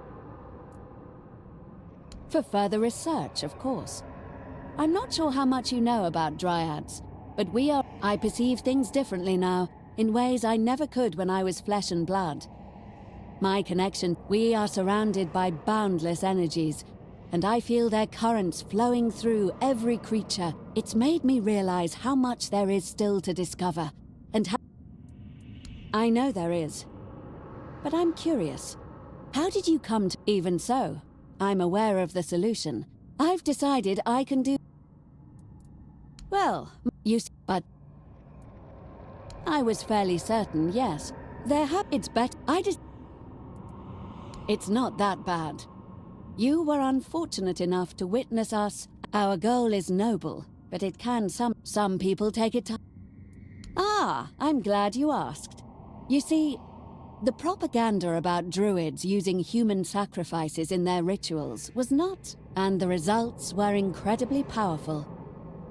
For further research, of course. I'm not sure how much you know about dryads, but I perceive things differently now, in ways I never could when I was flesh and blood. We are surrounded by boundless energies, and I feel their currents flowing through every creature. It's made me realize how much there is still to discover, and how... I know there is. But I'm curious. How did you come to... Even so, I'm aware of the solution. I've decided I can do... Well, but... I was fairly certain, yes. It's better. It's not that bad. You were unfortunate enough to witness us. Our goal is noble, but it can some people take it to... Ah, I'm glad you asked. You see, the propaganda about druids using human sacrifices in their rituals was not, and the results were incredibly powerful.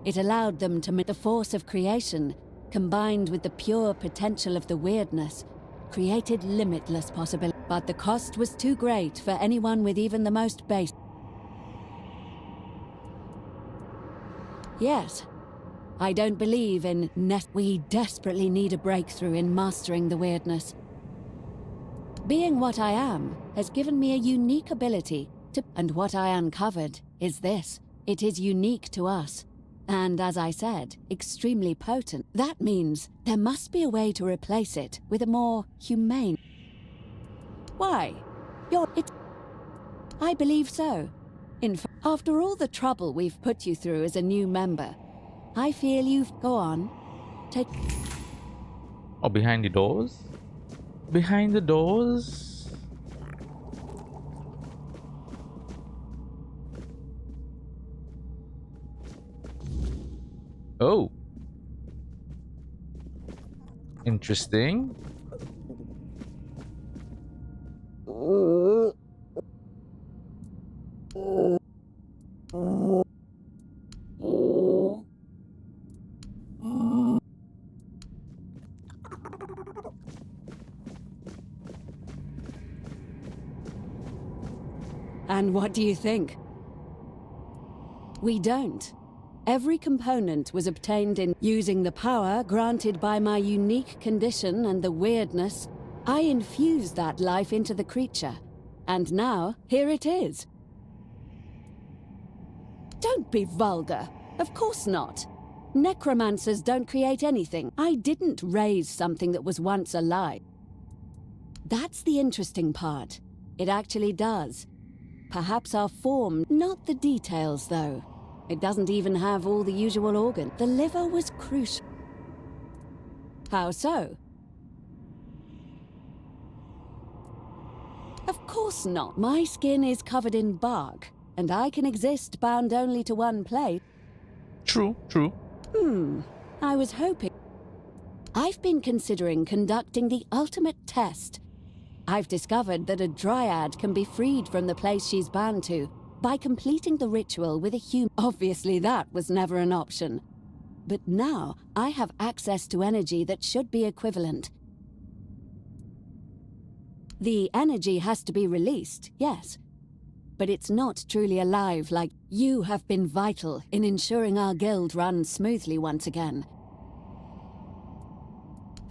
It allowed them to the force of creation, combined with the pure potential of the weirdness, created limitless possibilities. But the cost was too great for anyone with even the most base... Yes, I don't believe in we desperately need a breakthrough in mastering the weirdness. Being what I am has given me a unique ability to... And what I uncovered is this. It is unique to us. And as I said, extremely potent. That means there must be a way to replace it with a more humane... Why? I believe so. In fact, after all the trouble we've put you through as a new member, I feel you've... Go on. Take... Oh, behind the doors? Behind the doors? Oh. Interesting. And what do you think? We don't. Every component was obtained in using the power granted by my unique condition and the weirdness. I infused that life into the creature. And now, here it is. Don't be vulgar. Of course not. Necromancers don't create anything. I didn't raise something that was once alive. That's the interesting part. It actually does. Perhaps our form, not the details though. It doesn't even have all the usual organs. The liver was crucial. How so? Of course not. My skin is covered in bark, and I can exist bound only to one place. True, true. I was hoping... I've been considering conducting the ultimate test. I've discovered that a dryad can be freed from the place she's bound to by completing the ritual with a human. Obviously that was never an option. But now I have access to energy that should be equivalent. The energy has to be released, yes. But it's not truly alive like you have been vital in ensuring our guild runs smoothly once again.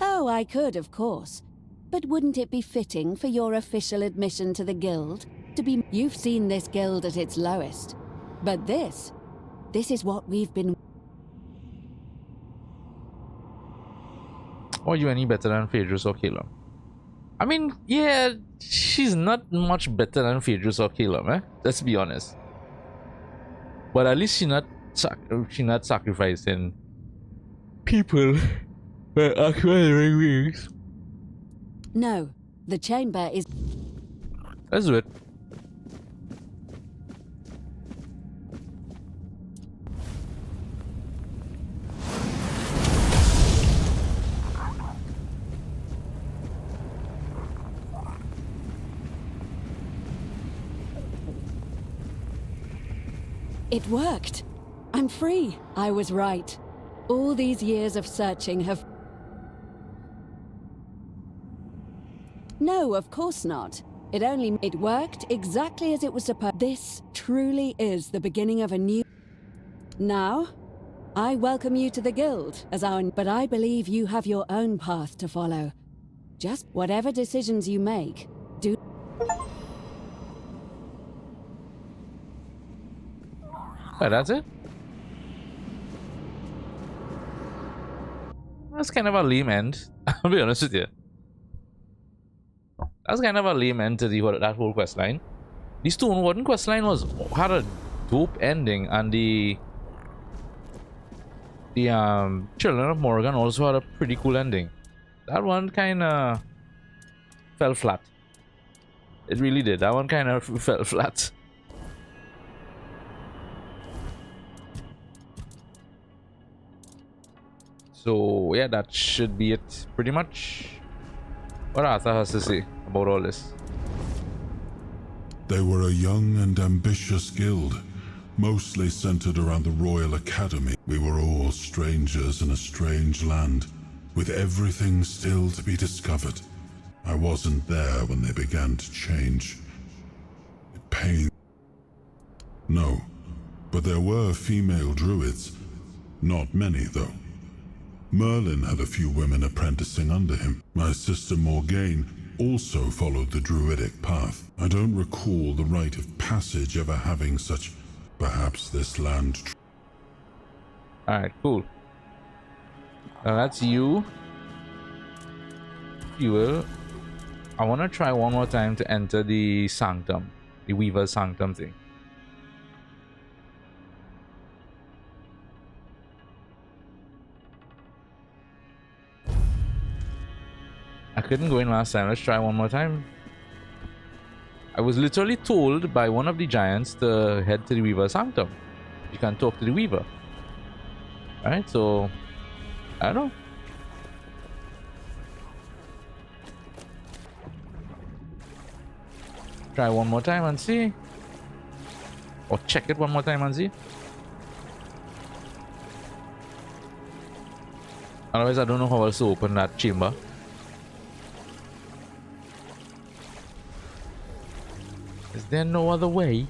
Oh, I could, of course. But wouldn't it be fitting for your official admission to the guild to be... You've seen this guild at its lowest. But this... This is what we've been... Are you any better than Phaedrus or Caleb? I mean, yeah, she's not much better than Phaedrus or Caleb, eh? Let's be honest. But at least she's not sacrificing people by acquiring wings. No, the chamber is... Let's do it. It worked. I'm free. I was right. All these years of searching have... No, of course not. It worked exactly as it was supposed. This truly is the beginning of a new... Now, I welcome you to the Guild as our... But I believe you have your own path to follow. Just whatever decisions you make, do... Oh, that's it? That's kind of a lame end. I'll be honest with you. That's kind of a lame end to that whole quest line. The Stone Warden quest line had a dope ending, and the Children of Morgan also had a pretty cool ending. That one kind of fell flat. It really did. That one kind of fell flat. So yeah, that should be it pretty much. What Arthur has to say about all this. They were a young and ambitious guild, mostly centered around the Royal Academy. We were all strangers in a strange land, with everything still to be discovered. I wasn't there when they began to change. It pained. No, but there were female druids. Not many, though. Merlin had a few women apprenticing under him. My sister Morgaine also followed the druidic path. I don't recall the rite of passage ever having such... Perhaps this land... Alright, cool. Now that's you. You will. I want to try one more time to enter the Sanctum. The Weaver's Sanctum thing. I couldn't go in last time. Let's try one more time. I was literally told by one of the giants to head to the Weaver's Sanctum. You can talk to the Weaver. Alright, so... I don't know. Try one more time and see. Or check it one more time and see. Otherwise, I don't know how else to open that chamber. Is there no other way?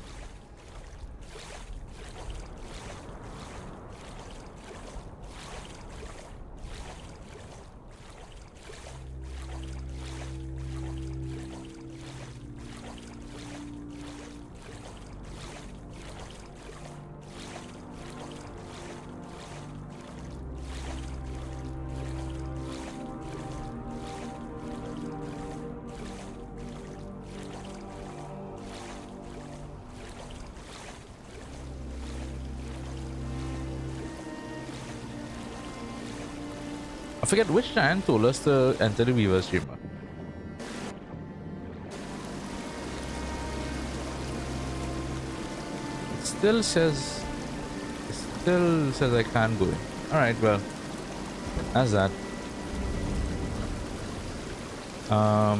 I forget which giant told us to enter the Weaver's chamber. It still says I can't go in. Alright, well. That's that. Well,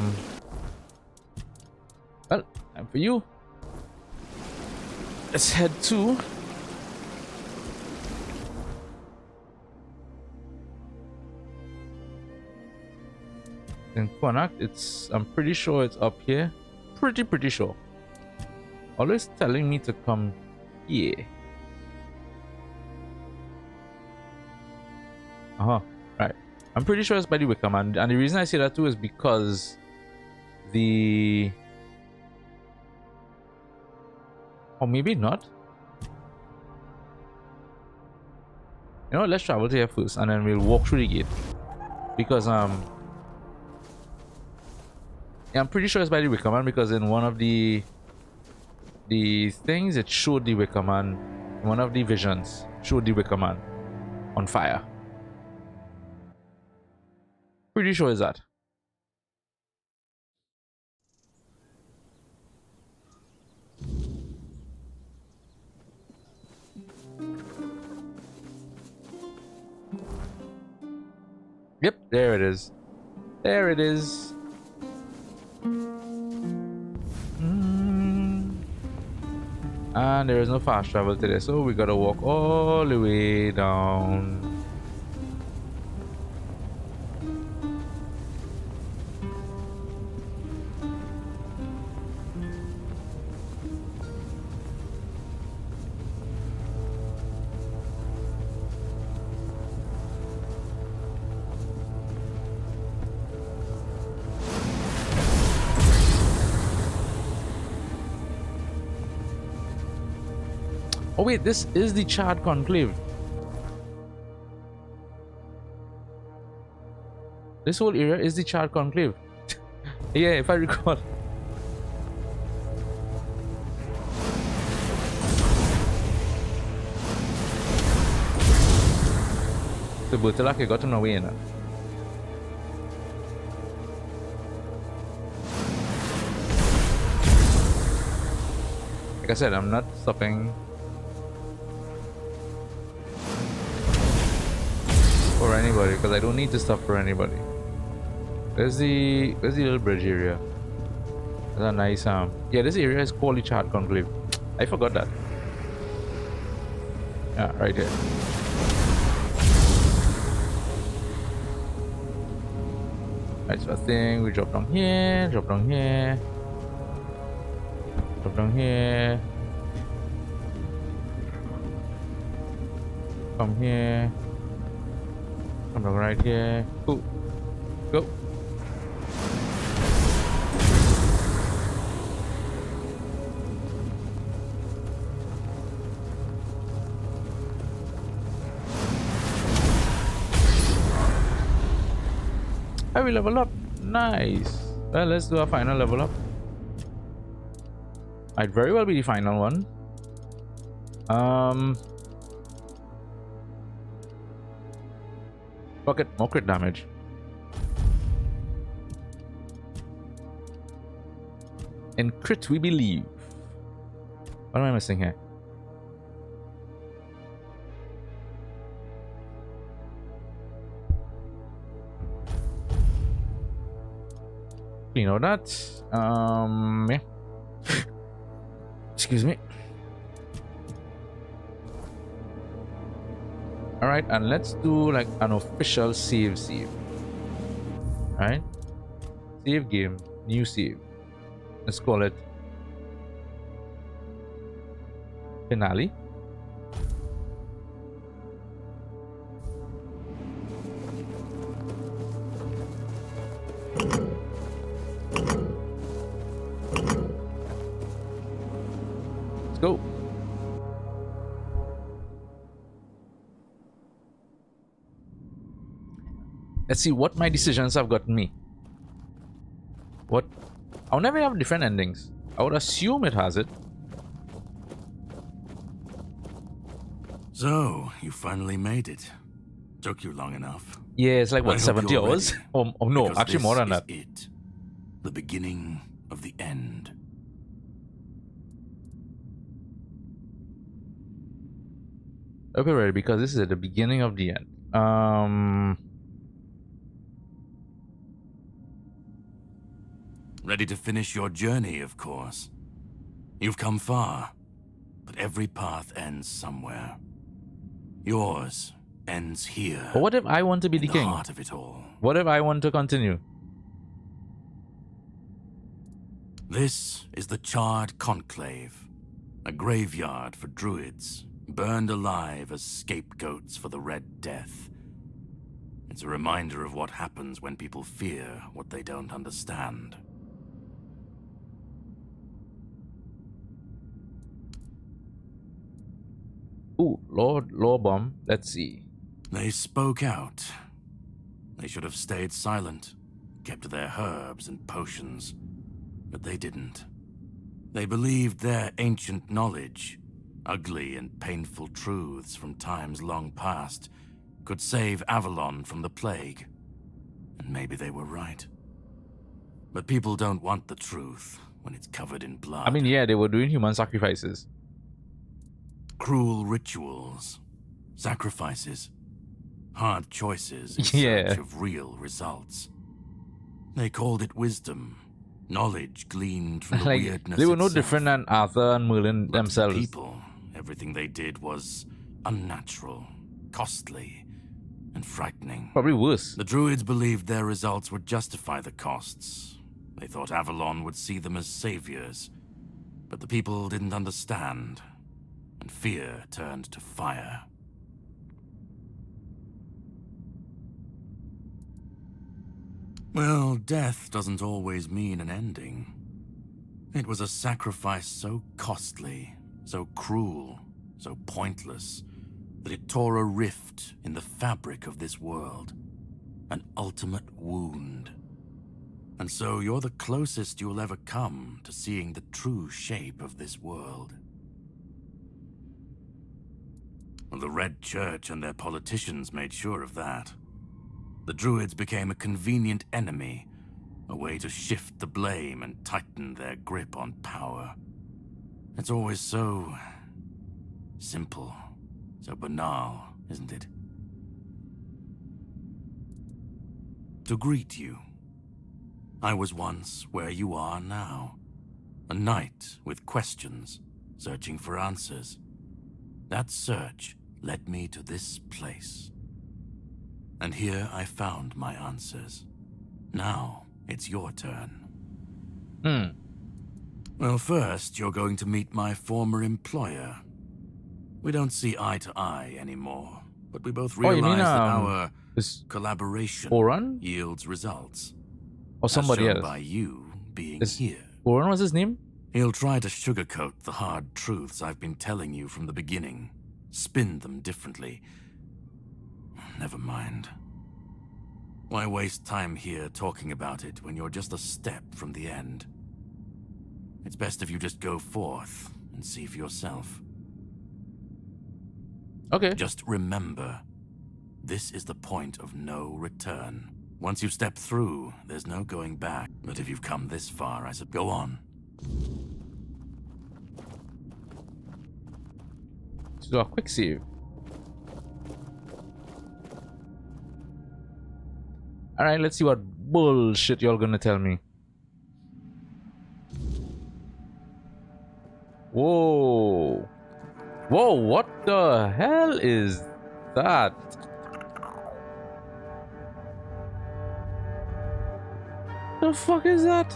time for you. Let's head to in Quanach. I'm pretty sure it's up here. Pretty sure. Always telling me to come here. Right. I'm pretty sure it's by the Wickham, and the reason I say that too is because or maybe not. You know, let's travel to here first, and then we'll walk through the gate. Because yeah, I'm pretty sure it's by the Wicker Man, because in one of the things it showed the Wicker Man, one of the visions showed the Wicker Man on fire. Pretty sure it's that. Yep, there it is. There it is. And there is no fast travel today, so we gotta walk all the way down. Oh wait, this is the Charred Conclave. This whole area is the Charred Conclave. Yeah, if I recall. The Butilak got him away now. Like I said, I'm not stopping for anybody, because I don't need to stop for anybody. Where's the little bridge area? That's a nice yeah, this area is called the Charred Conclave. I forgot that. Yeah, right here. Right, so I think we drop down here, drop down here, drop down here, come here. I'm right here. Cool. Go. I will level up. Nice. Well, let's do a final level up. Might very well be the final one. Pocket more crit damage. In crit we believe. What am I missing here? You know that. Yeah. Excuse me. Alright, and let's do like an official save. Right? Save game, new save. Let's call it finale. Let's go. Let's see what my decisions have gotten me. What? I'll never have different endings. I would assume it has it. So, you finally made it. Took you long enough. Yeah, it's like what, 70 hours? Oh no, Because actually more than this that. is it. The beginning of the end. Okay, ready, because this is at the beginning of the end. Ready to finish your journey, of course. You've come far, but every path ends somewhere. Yours ends here. But what if I want to be the king? Heart of it all. What if I want to continue? This is the Charred Conclave, a graveyard for druids, burned alive as scapegoats for the Red Death. It's a reminder of what happens when people fear what they don't understand. Ooh, law bomb. Let's see. They spoke out. They should have stayed silent, kept to their herbs and potions, but they didn't. They believed their ancient knowledge, ugly and painful truths from times long past, could save Avalon from the plague. And maybe they were right. But people don't want the truth when it's covered in blood. I mean, yeah, they were doing human sacrifices. Cruel rituals, sacrifices, hard choices in Yeah. search of real results. They called it wisdom, knowledge gleaned from the Like, weirdness they were no itself. different than Arthur and Merlin But to the themselves. people, everything they did was unnatural, costly, and frightening. Probably worse. The Druids believed their results would justify the costs. They thought Avalon would see them as saviors. But the people didn't understand, and fear turned to fire. Well, death doesn't always mean an ending. It was a sacrifice so costly, so cruel, so pointless, that it tore a rift in the fabric of this world. An ultimate wound. And so you're the closest you'll ever come to seeing the true shape of this world. Well, the Red Church and their politicians made sure of that. The Druids became a convenient enemy, a way to shift the blame and tighten their grip on power. It's always so simple, so banal, isn't it? To greet you. I was once where you are now. A knight with questions, searching for answers. That search led me to this place. And here I found my answers. Now it's your turn. Well, first you're going to meet my former employer. We don't see eye to eye anymore, but we both Oh, you realize mean, that our is collaboration Oran? yields results. Or somebody as shown else? by you being Is here. Oran was his name? He'll try to sugarcoat the hard truths I've been telling you from the beginning. Spin them differently. Never mind. Why waste time here talking about it when you're just a step from the end? It's best if you just go forth and see for yourself. Okay. Just remember, this is the point of no return. Once you've stepped through, there's no going back. But if you've come this far, I said, go on. Let's do a quick save. Alright, let's see what bullshit y'all gonna tell me. Whoa. Whoa, what the hell is that? The fuck is that?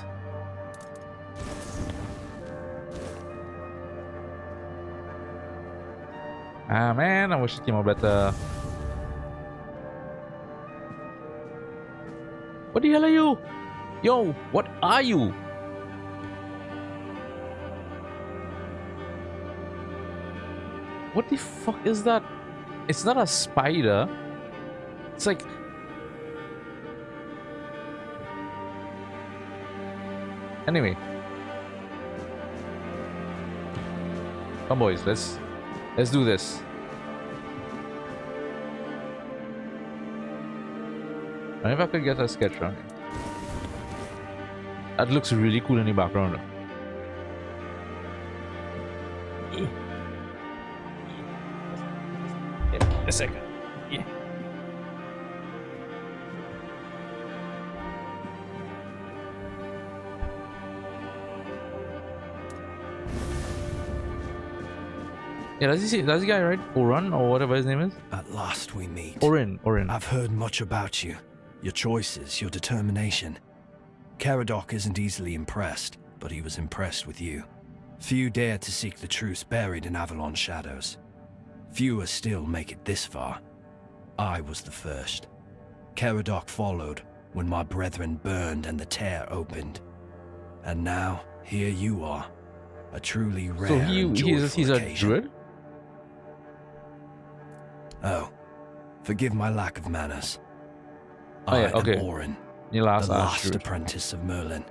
Ah man, I wish it came out better. What the hell are you? Yo, what are you? What the fuck is that? It's not a spider. It's like... Anyway. Come boys, let's do this. I wonder if I could get a sketch around here. That looks really cool in the background. Yeah, a second. Yeah. Yeah, does he say, that's the guy, right? Oran or whatever his name is? At last we meet. Orin. I've heard much about you. Your choices, your determination. Caradoc isn't easily impressed, but he was impressed with you. Few dare to seek the truth buried in Avalon shadows. Fewer still make it this far. I was the first. Caradoc followed when my brethren burned and the tear opened. And now, here you are. A truly rare So and joyful he's a occasion. druid? Oh, Forgive my lack of manners. Oh, yeah, I okay. am Orin, Your last the last Archdruid. apprentice of Merlin,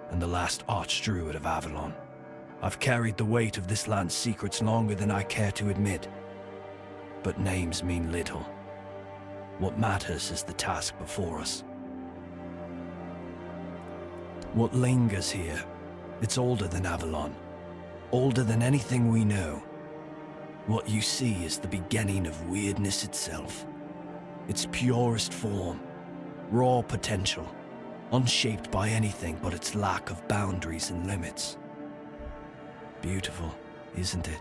and the last Archdruid of Avalon. I've carried the weight of this land's secrets longer than I care to admit. But names mean little. What matters is the task before us. What lingers here, it's older than Avalon, older than anything we know. What you see is the beginning of weirdness itself. Its purest form, raw potential, unshaped by anything but its lack of boundaries and limits. Beautiful, isn't it?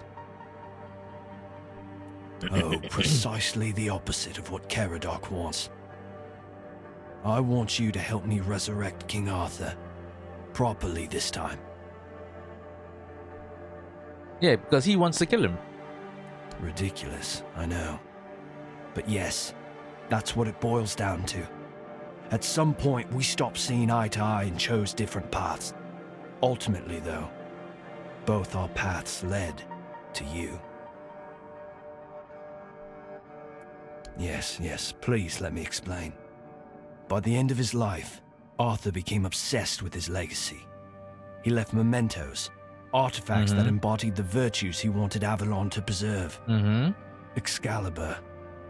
Oh, precisely the opposite of what Caradoc wants. I want you to help me resurrect King Arthur. Properly this time. Yeah, because he wants to kill him. Ridiculous, I know. But yes, that's what it boils down to. At some point, we stopped seeing eye to eye and chose different paths. Ultimately, though, both our paths led to you. Yes, please let me explain. By the end of his life, Arthur became obsessed with his legacy. He left mementos, artifacts that embodied the virtues he wanted Avalon to preserve. Excalibur,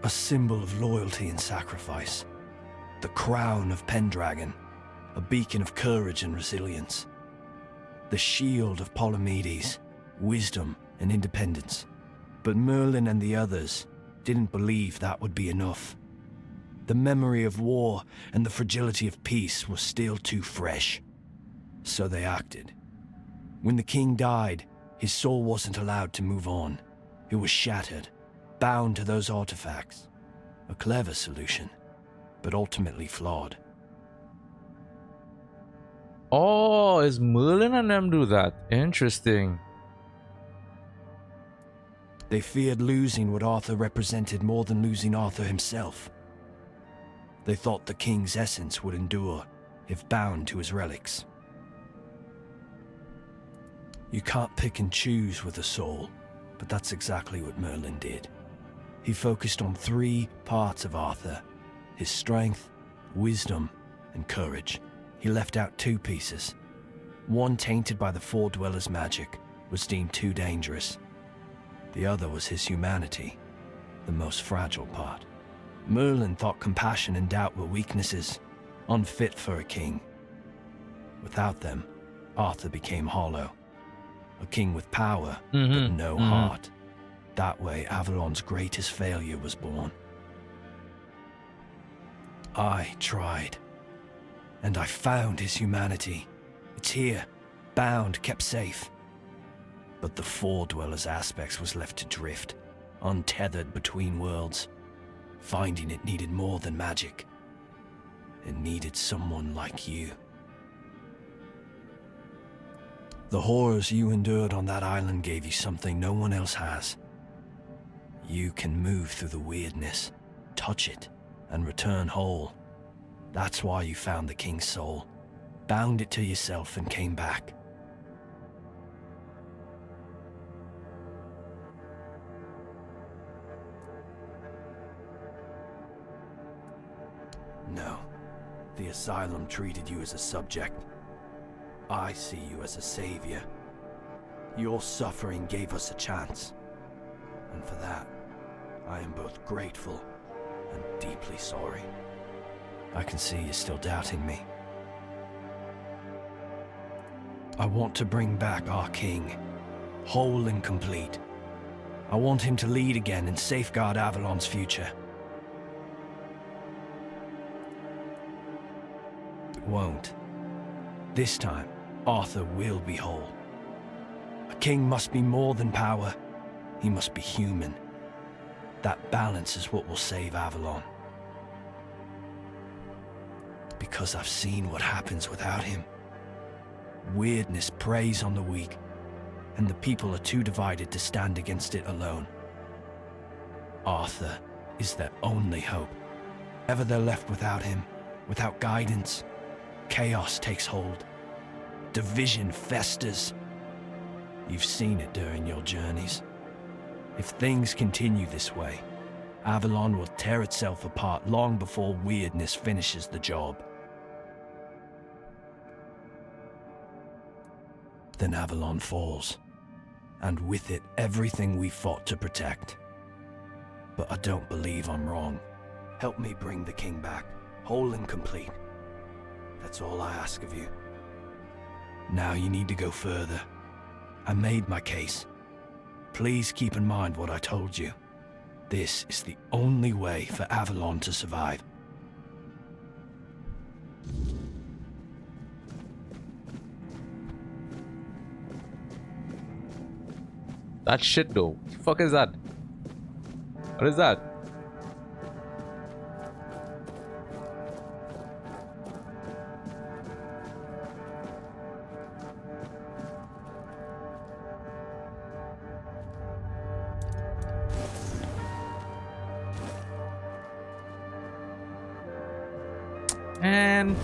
a symbol of loyalty and sacrifice. The crown of Pendragon, a beacon of courage and resilience. The shield of Palamedes, wisdom and independence. But Merlin and the others didn't believe that would be enough. The memory of war and the fragility of peace was still too fresh. So they acted. When the king died, his soul wasn't allowed to move on. It was shattered, bound to those artifacts. A clever solution, but ultimately flawed. Oh, is Merlin and them do that? Interesting. They feared losing what Arthur represented more than losing Arthur himself. They thought the king's essence would endure if bound to his relics. You can't pick and choose with a soul, but that's exactly what Merlin did. He focused on 3 parts of Arthur: his strength, wisdom, and courage. He left out 2 pieces. One, tainted by the Four Dwellers' magic, was deemed too dangerous. The other was his humanity, the most fragile part. Merlin thought compassion and doubt were weaknesses, unfit for a king. Without them, Arthur became hollow. A king with power, but no heart. That way, Avalon's greatest failure was born. I tried, and I found his humanity. It's here, bound, kept safe. But the Four Dwellers' aspects was left to drift, untethered between worlds. Finding it needed more than magic. It needed someone like you. The horrors you endured on that island gave you something no one else has. You can move through the weirdness, touch it, and return whole. That's why you found the king's soul, bound it to yourself, and came back. No, the asylum treated you as a subject. I see you as a savior. Your suffering gave us a chance. And for that, I am both grateful and deeply sorry. I can see you're still doubting me. I want to bring back our king, whole and complete. I want him to lead again and safeguard Avalon's future. It won't. This time, Arthur will be whole. A king must be more than power. He must be human. That balance is what will save Avalon. Because I've seen what happens without him. Weirdness preys on the weak, and the people are too divided to stand against it alone. Arthur is their only hope. Ever they're left without him, without guidance, chaos takes hold. Division festers. You've seen it during your journeys. If things continue this way, Avalon will tear itself apart long before weirdness finishes the job. Then Avalon falls, and with it everything we fought to protect. But I don't believe I'm wrong. Help me bring the king back, whole and complete. That's all I ask of you. Now you need to go further. I made my case. Please keep in mind what I told you. This is the only way for Avalon to survive. That shit though. What the fuck is that? What is that? And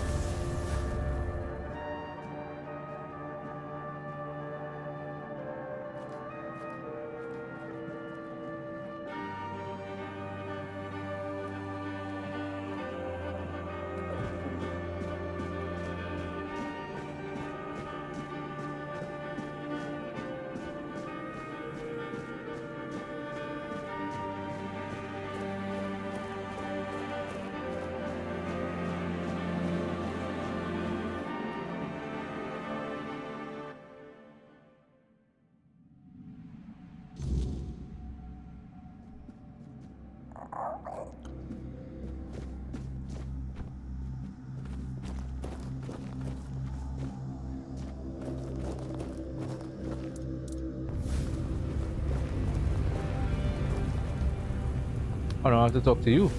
I don't have to talk to you.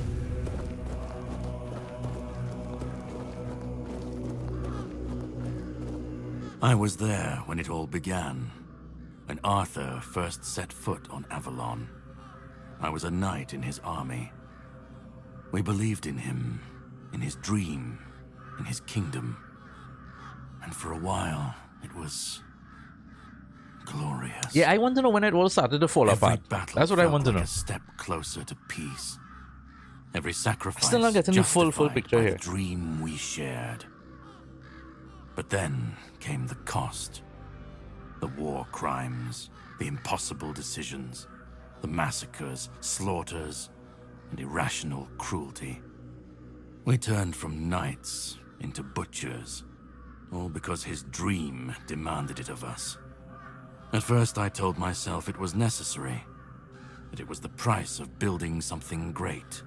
I was there when it all began, when Arthur first set foot on Avalon. I was a knight in his army. We believed in him, in his dream, in his kingdom. And for a while, it was glorious. Yeah, I want to know when it all started to fall Every apart. battle That's what I felt want to like know. a step closer to peace. Every sacrifice Still not getting the full justified picture by here. the dream we shared. But then came the cost. The war crimes, the impossible decisions, the massacres, slaughters, and irrational cruelty. We turned from knights into butchers, all because his dream demanded it of us. At first I told myself it was necessary, that it was the price of building something great.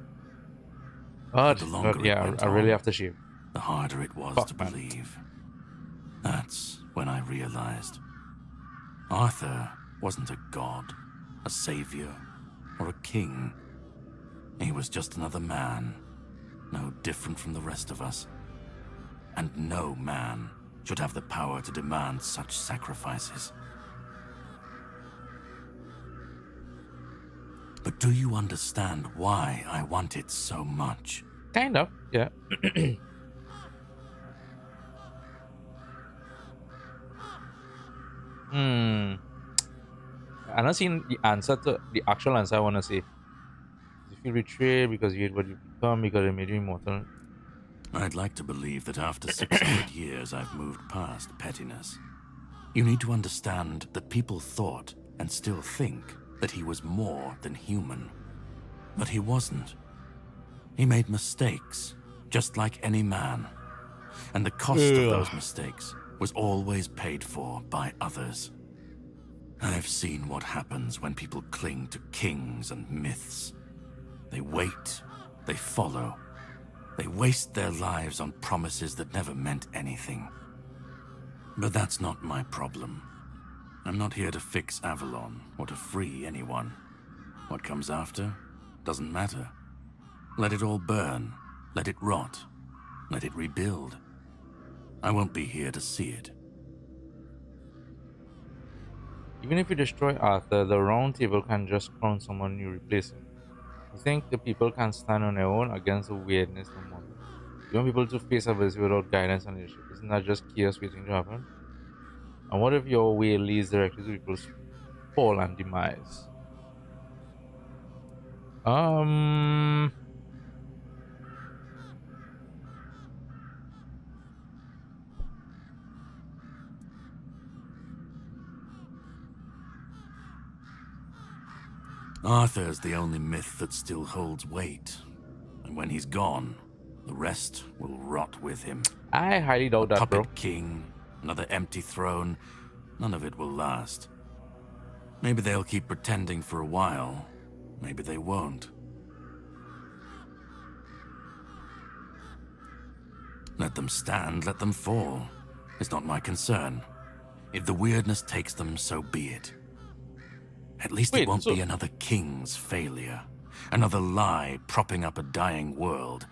But the longer yeah, it went I really on, have to shave. the harder it was Fuck, to man. believe. That's when I realized Arthur wasn't a god, a savior, or a king. He was just another man, no different from the rest of us. And no man should have the power to demand such sacrifices. But do you understand why I want it so much? Kind of, yeah. I'm not seeing the answer to the actual answer I want to say. You feel betrayed because you hate what you've become, because it made you immortal. I'd like to believe that after 600 years I've moved past pettiness. You need to understand that people thought, and still think, that he was more than human. But he wasn't. He made mistakes, just like any man. And the cost of those mistakes was always paid for by others. I've seen what happens when people cling to kings and myths. They wait, they follow, they waste their lives on promises that never meant anything. But that's not my problem. I'm not here to fix Avalon or to free anyone. What comes after doesn't matter. Let it all burn, let it rot, let it rebuild. I won't be here to see it. Even if you destroy Arthur, the Round Table can just crown someone new replace him. You think the people can stand on their own against the weirdness of monsters? You want people to face adversity without guidance and leadership? Isn't that just chaos waiting to happen? And what if your way leads directly to people's fall and demise? Um. Arthur's the only myth that still holds weight. And when he's gone, the rest will rot with him. I highly doubt that, bro. Puppet king, another empty throne, none of it will last. Maybe they'll keep pretending for a while. Maybe they won't. Let them stand, let them fall. It's not my concern. If the weirdness takes them, so be it. At least Wait, it won't so- be another king's failure. Another lie propping up a dying world.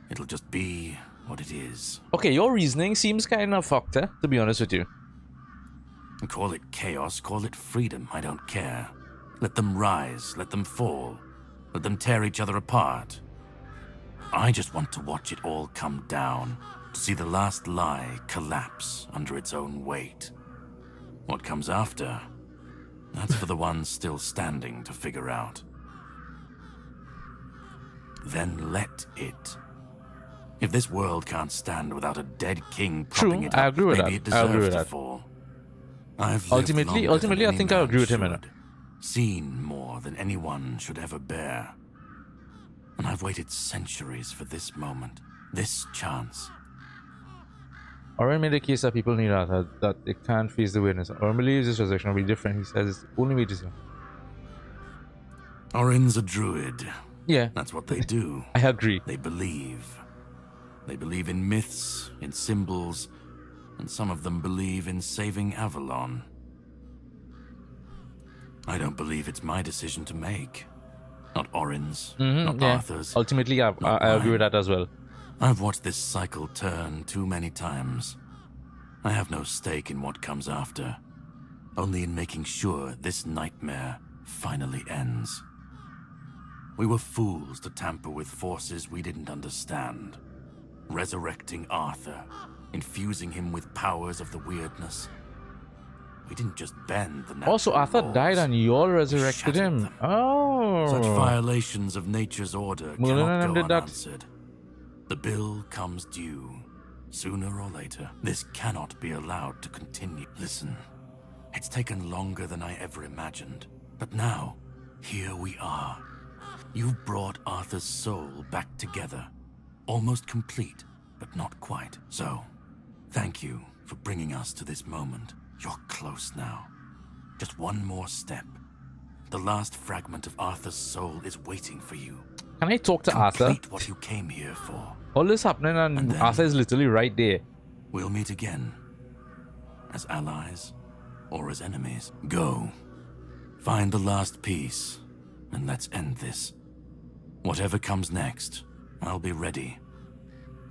It'll just be what it is. Okay, your reasoning seems kind of fucked, to be honest with you. Call it chaos, call it freedom, I don't care. Let them rise, let them fall. Let them tear each other apart. I just want to watch it all come down. To see the last lie collapse under its own weight. What comes after? That's for the ones still standing to figure out. Then let it. If this world can't stand without a dead king propping True, it I up, agree with maybe that. it I agree deserves with to that. fall. I've lived Ultimately, longer than I any think I man agree with him in it. should, seen more than anyone should ever bear. And I've waited centuries for this moment, this chance. Oren made the case that people need Arthur, that they can't face the weirdness. Oren believes this resurrection will be different. He says it's the only way to see. Orin's a druid. Yeah, That's what they do. I agree. They believe. They believe in myths, in symbols, and some of them believe in saving Avalon. I don't believe it's my decision to make. Not Orin's, not Arthur's. Ultimately, I agree with that as well. I've watched this cycle turn too many times. I have no stake in what comes after, only in making sure this nightmare finally ends. We were fools to tamper with forces we didn't understand. Resurrecting Arthur, infusing him with powers of the weirdness. We didn't just bend the natural Also, Arthur laws. died and you all resurrected shattered him. them. Oh. Such violations of nature's order Merlin cannot go did that. unanswered. The bill comes due, sooner or later. This cannot be allowed to continue. Listen, it's taken longer than I ever imagined. But now, here we are. You've brought Arthur's soul back together. Almost complete, but not quite. So, thank you for bringing us to this moment. You're close now. Just one more step. The last fragment of Arthur's soul is waiting for you. Can I talk to Arthur? Complete what you came here for. All this happening and then- Arthur is literally right there. We'll meet again. As allies or as enemies. Go. Find the last piece, and let's end this. Whatever comes next, I'll be ready.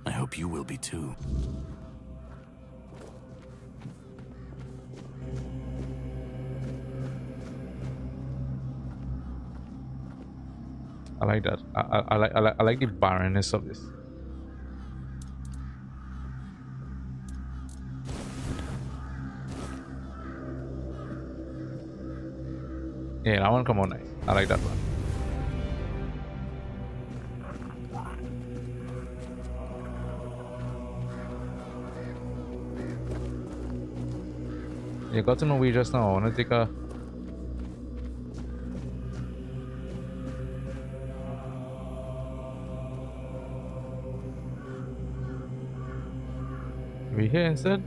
I hope you will be too. I like that. I like the barrenness of this. Yeah, that one come on nice. I like that one. You got to know we just now. I wanna take a we here instead?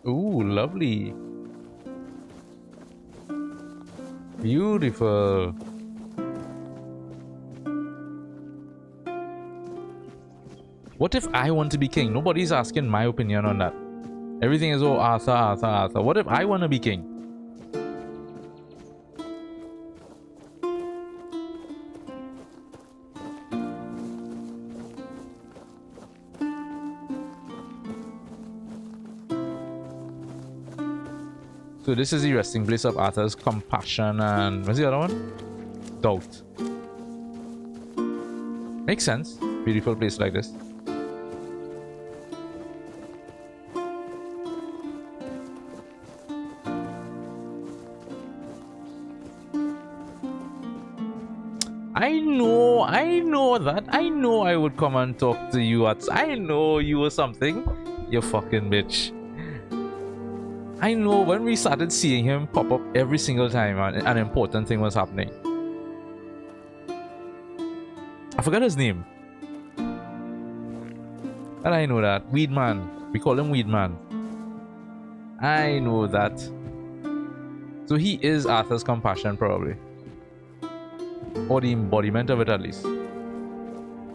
Ooh, lovely. Beautiful. What if I want to be king? Nobody's asking my opinion on that. Everything is, oh, Arthur, Arthur, Arthur. What if I want to be king? So this is the resting place of Arthur's compassion and what's the other one? Doubt. Makes sense. Beautiful place like this. I know that. I know I would come and talk to you at. I know you or something. You fucking bitch. I know when we started seeing him pop up every single time an important thing was happening. I forgot his name. And I know that. Weedman. We call him Weedman. I know that. So he is Arthur's compassion, probably. Or the embodiment of it, at least.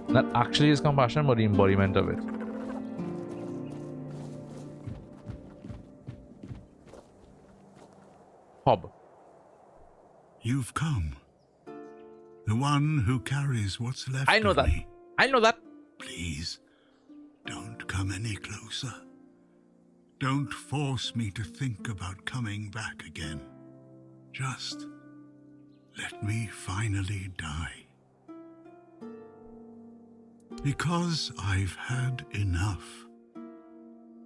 Not actually his compassion, but the embodiment of it. Hob. You've come. The one who carries what's left I know of that. me. I know that. Please, don't come any closer. Don't force me to think about coming back again. Just let me finally die. Because I've had enough.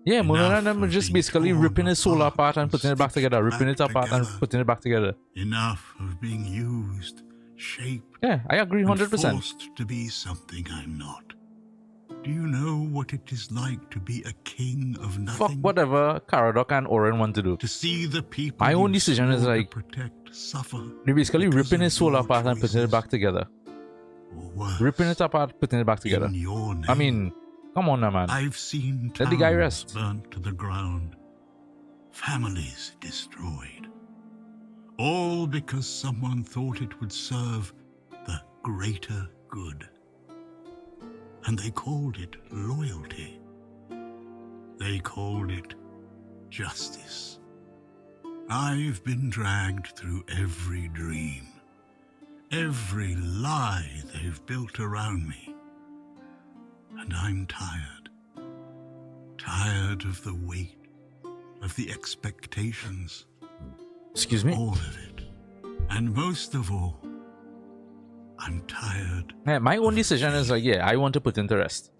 Yeah, Munana and them Enough are of just being basically torn ripping his soul apart and and putting it back stitched together, ripping it back apart and together. putting it back together. Enough of being used, shaped, Yeah, I agree and 100%. forced to be something I'm not. Do you know what it is like to be a king of Fuck nothing? whatever Caradoc and Oren want to do. To see the people My own you decision is swore to like, protect suffer. they're basically because ripping of his soul your apart and putting it choices, back together. or worse, Ripping it apart, putting it back together. in your name. I mean, come on now, man. I've seen Let the guy towns rest. burnt to the ground, families destroyed, all because someone thought it would serve the greater good. And they called it loyalty. They called it justice. I've been dragged through every dream, every lie they've built around me. And I'm tired. Tired of the weight, of the expectations. Excuse me? All of it. And most of all, I'm tired. Yeah, my own decision is like, yeah, I want to put him to rest.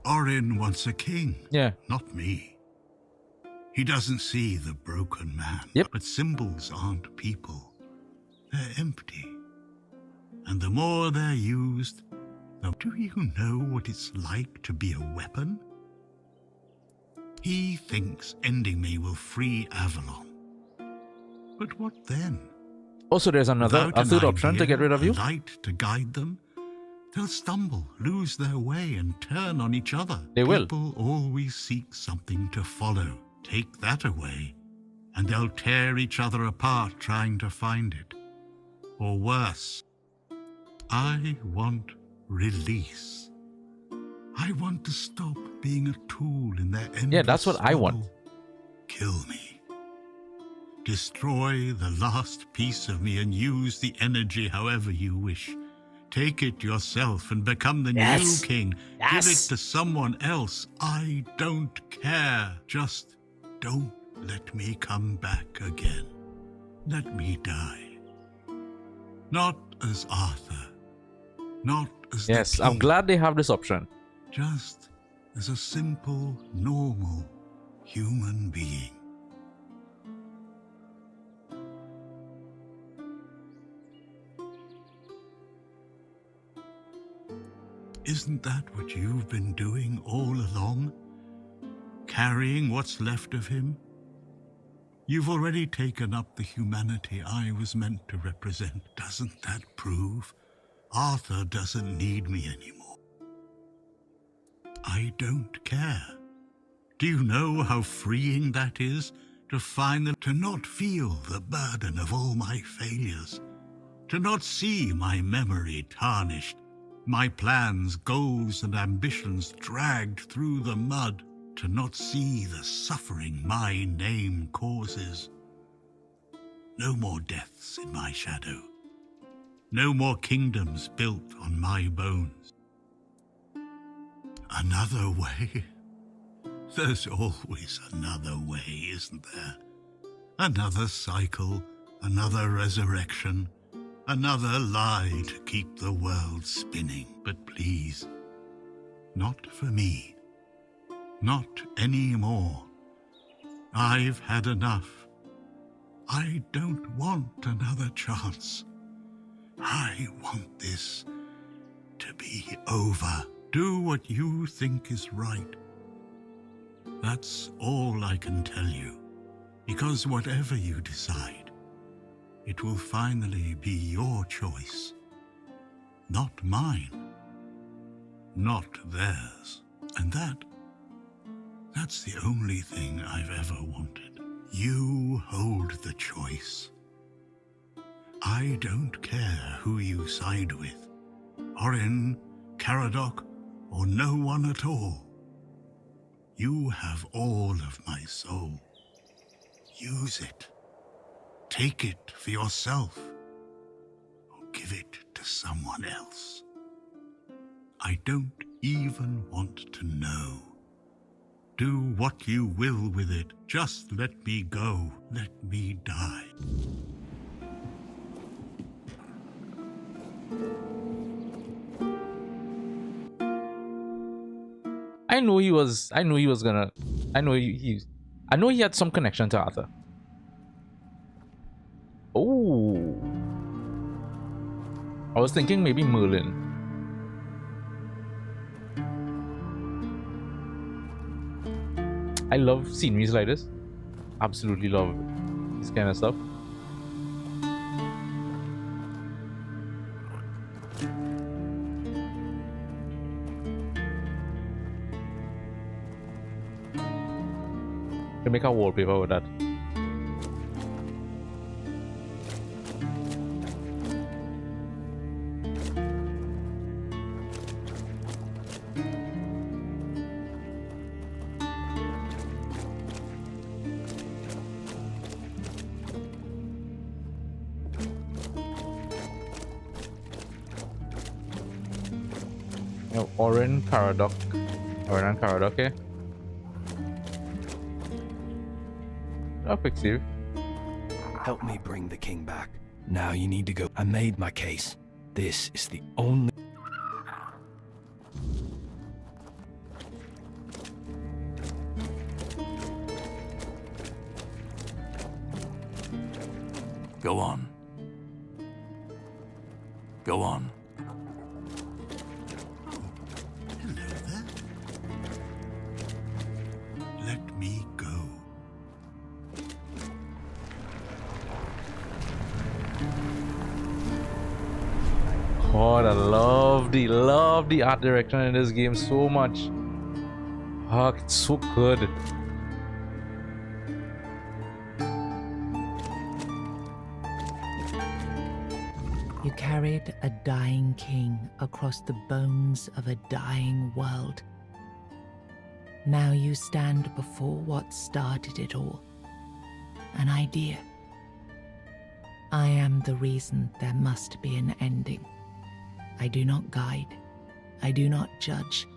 Orin wants a king. Yeah. Not me. He doesn't see the broken man. Yep. But symbols aren't people. They're empty. And the more they're used, do you know what it's like to be a weapon? He thinks ending me will free Avalon. But what then? Also, there's a third option to get rid of you. A light to guide them. They'll stumble, lose their way, and turn on each other. They will. People always seek something to follow. Take that away, and they'll tear each other apart trying to find it. Or worse, I want release. I want to stop being a tool in their endless Yeah, that's what I want. struggle. Kill me. Destroy the last piece of me and use the energy however you wish. Take it yourself and become the Yes. new king. Yes. Give it to someone else. I don't care. Just don't let me come back again. Let me die. Not as Arthur. Not as the Yes, I'm king. glad they have this option. Just as a simple, normal human being. Isn't that what you've been doing all along? Carrying what's left of him? You've already taken up the humanity I was meant to represent. Doesn't that prove Arthur doesn't need me anymore? I don't care. Do you know how freeing that is? To not feel the burden of all my failures. To not see my memory tarnished. My plans, goals, and ambitions dragged through the mud, to not see the suffering my name causes. No more deaths in my shadow. No more kingdoms built on my bones. Another way? There's always another way, isn't there? Another cycle, another resurrection, another lie to keep the world spinning. But please, not for me. Not anymore. I've had enough. I don't want another chance. I want this to be over. Do what you think is right. That's all I can tell you, because whatever you decide, it will finally be your choice, not mine, not theirs. And that's the only thing I've ever wanted. You hold the choice. I don't care who you side with, Orin, Caradoc, or no one at all. You have all of my soul. Use it. Take it for yourself, or give it to someone else. I don't even want to know. Do what you will with it. Just let me go. Let me die. I know he had some connection to Arthur. Oh, I was thinking maybe Merlin. I love sceneries like this. Absolutely love this kind of stuff. Can make a wallpaper with that. Now, Orin and Caradoc, okay? A quick save. Help me bring the king back. Now you need to go. I made my case. This is the only... Go on. Go on. Hello there. Let me go. God, I love the art direction in this game so much. Fuck, it's so good. You carried a dying king across the bones of a dying world. Now you stand before what started it all. An idea. I am the reason there must be an ending. I do not guide. I do not judge.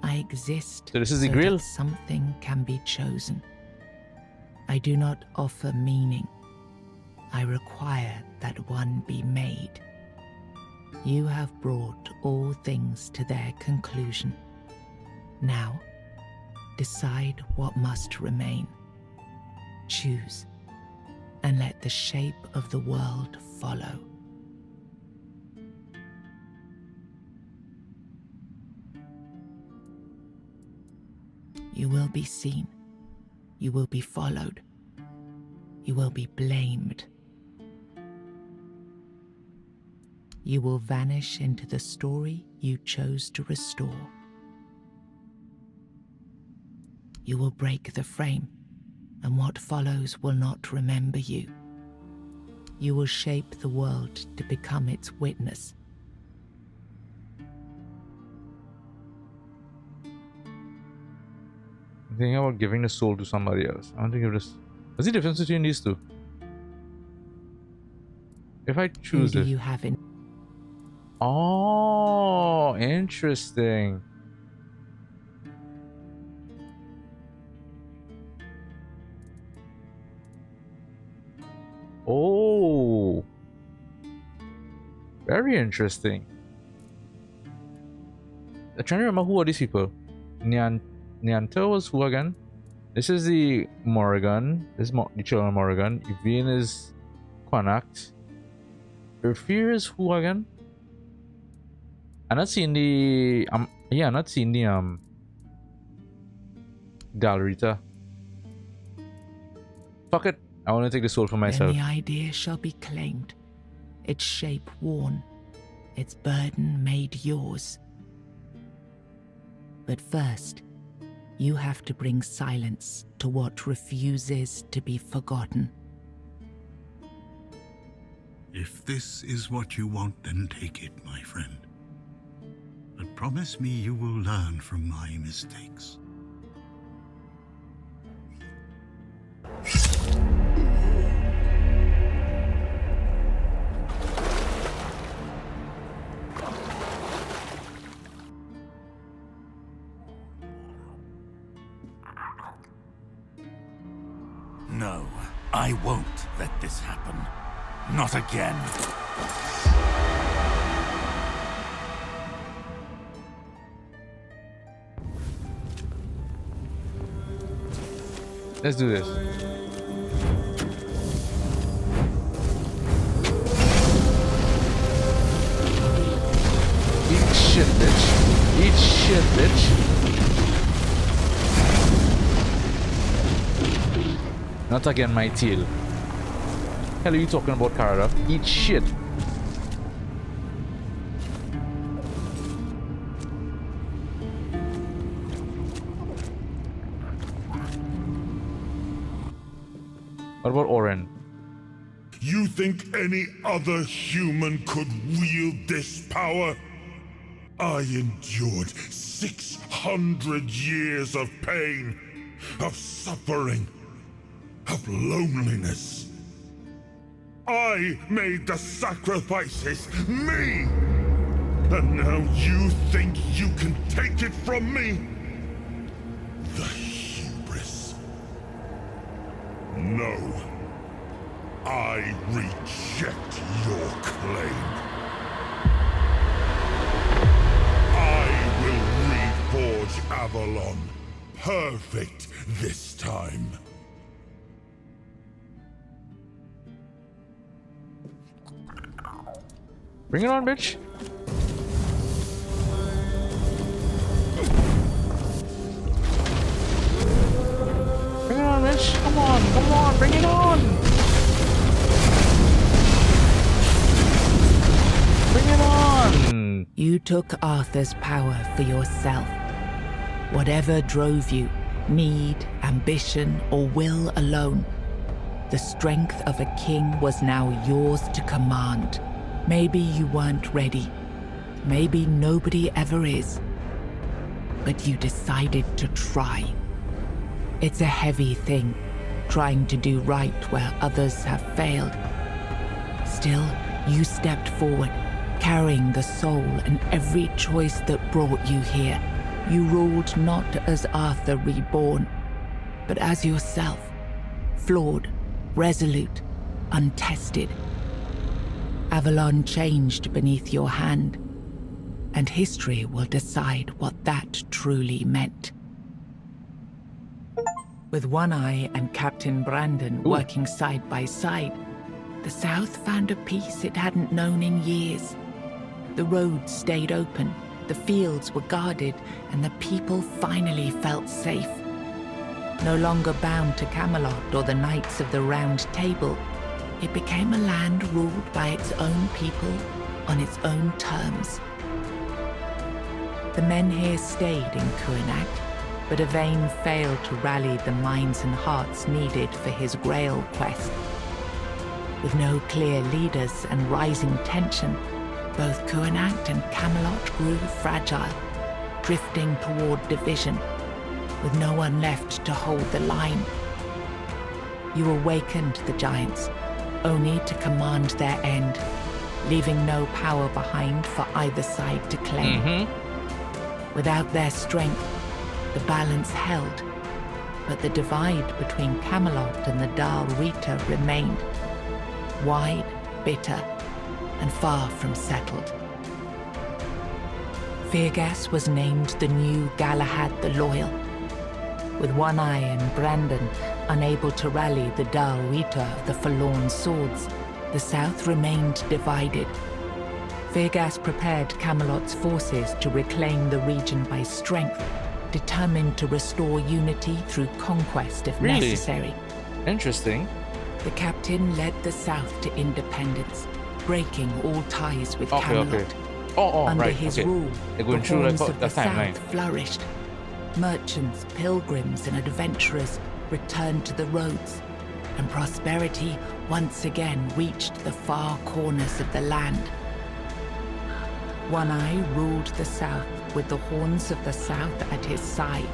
I exist So this is the so Grail? that something can be chosen. I do not offer meaning. I require that one be made. You have brought all things to their conclusion. Now, decide what must remain. Choose, and let the shape of the world follow. You will be seen. You will be followed. You will be blamed. You will vanish into the story you chose to restore. You will break the frame, and what follows will not remember you. You will shape the world to become its witness. I'm thinking about giving the soul to somebody else. I want to give this. What's the difference between these two? If I Who choose do this. you have in? Oh, interesting. Oh, very interesting. I'm trying to remember who are these people. Nyanta was who again? This is the Morrigan. This is the children of Morrigan. Yvain is Quanact. Urfir is who again? I'm not seeing the yeah, I'm not seeing the Gallerita. Fuck it. I want to take the soul for myself. Then the idea shall be claimed, its shape worn, its burden made yours. But first, you have to bring silence to what refuses to be forgotten. If this is what you want, then take it, my friend. But promise me you will learn from my mistakes. No, I won't let this happen. Not again. Let's do this. Eat shit, bitch. Eat shit, bitch. Not again, my tail. Hell are you talking about, Carada? Eat shit. What about Oren? You think any other human could wield this power? I endured 600 years of pain, of suffering, of loneliness. I made the sacrifices, me! And now you think you can take it from me? The hubris. No. I reject your claim. I will reforge Avalon. Perfect this time. Bring it on, bitch. Bring it on, bitch. Come on, bring it on. Bring it on. You took Arthur's power for yourself. Whatever drove you, need, ambition, or will alone, the strength of a king was now yours to command. Maybe you weren't ready. Maybe nobody ever is. But you decided to try. It's a heavy thing, trying to do right where others have failed. Still, you stepped forward, carrying the soul and every choice that brought you here. You ruled not as Arthur reborn, but as yourself, flawed, resolute, untested. Avalon changed beneath your hand, and history will decide what that truly meant. With One Eye and Captain Brandon working side by side, the South found a peace it hadn't known in years. The roads stayed open, the fields were guarded, and the people finally felt safe. No longer bound to Camelot or the Knights of the Round Table, it became a land ruled by its own people on its own terms. The men here stayed in Kuinak, but Yvain failed to rally the minds and hearts needed for his Grail quest. With no clear leaders and rising tension, both Kuinak and Camelot grew fragile, drifting toward division, with no one left to hold the line. You awakened the giants, only to command their end, leaving no power behind for either side to claim. Without their strength, the balance held, but the divide between Camelot and the Dal Rita remained. wide, bitter, and far from settled. Feargas was named the new Galahad the Loyal. With One Eye and Brandon unable to rally the Dal Rita of the Forlorn Swords, the South remained divided. Feargas prepared Camelot's forces to reclaim the region by strength, determined to restore unity through conquest if necessary. Interesting. The captain led the South to independence, breaking all ties with Camelot. Under his rule, the horns of the South flourished. Merchants, pilgrims, and adventurers returned to the roads, and prosperity once again reached the far corners of the land. One Eye ruled the South with the horns of the South at his side.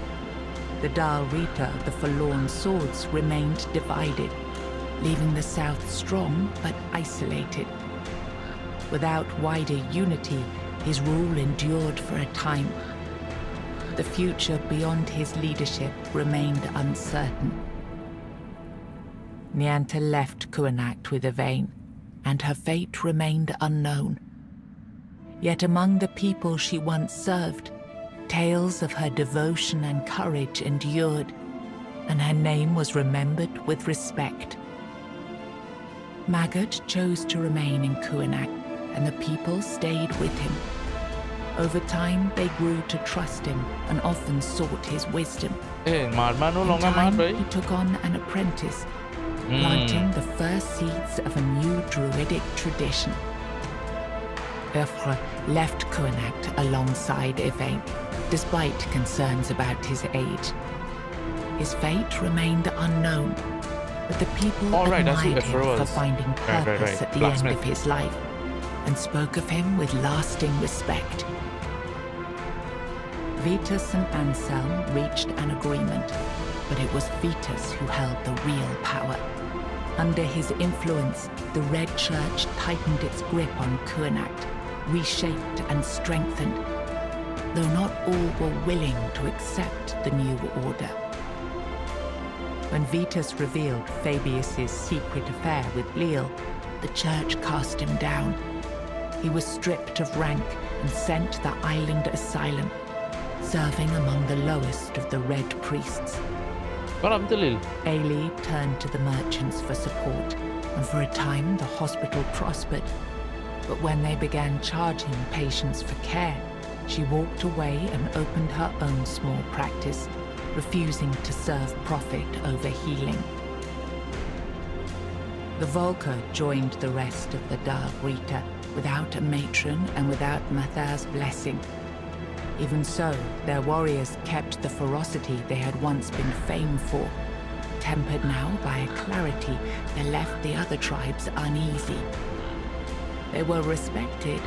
The Dal Rita of the Forlorn Swords remained divided, leaving the South strong but isolated. Without wider unity, his rule endured for a time. The future beyond his leadership remained uncertain. Nianta left Kuanacht with Yvain, and her fate remained unknown. Yet among the people she once served, tales of her devotion and courage endured, and her name was remembered with respect. Maggot chose to remain in Kuanacht, and the people stayed with him. Over time, they grew to trust him and often sought his wisdom. In time, he took on an apprentice, planting the first seeds of a new druidic tradition. Ulfre left Kuanacht alongside Yvain, despite concerns about his age. His fate remained unknown, but the people admired him for finding purpose at the end of his life, and spoke of him with lasting respect. Vitus and Anselm reached an agreement, but it was Vitus who held the real power. Under his influence, the Red Church tightened its grip on Kuanacht, reshaped and strengthened, though not all were willing to accept the new order. When Vitus revealed Fabius's secret affair with Leal, the Church cast him down. He was stripped of rank and sent to the island asylum, serving among the lowest of the Red Priests. Ailey turned to the merchants for support, and for a time the hospital prospered. But when they began charging patients for care, she walked away and opened her own small practice, refusing to serve profit over healing. The Volker joined the rest of the Dal Rita without a matron and without Mathar's blessing. Even so, their warriors kept the ferocity they had once been famed for, tempered now by a clarity that left the other tribes uneasy. They were respected,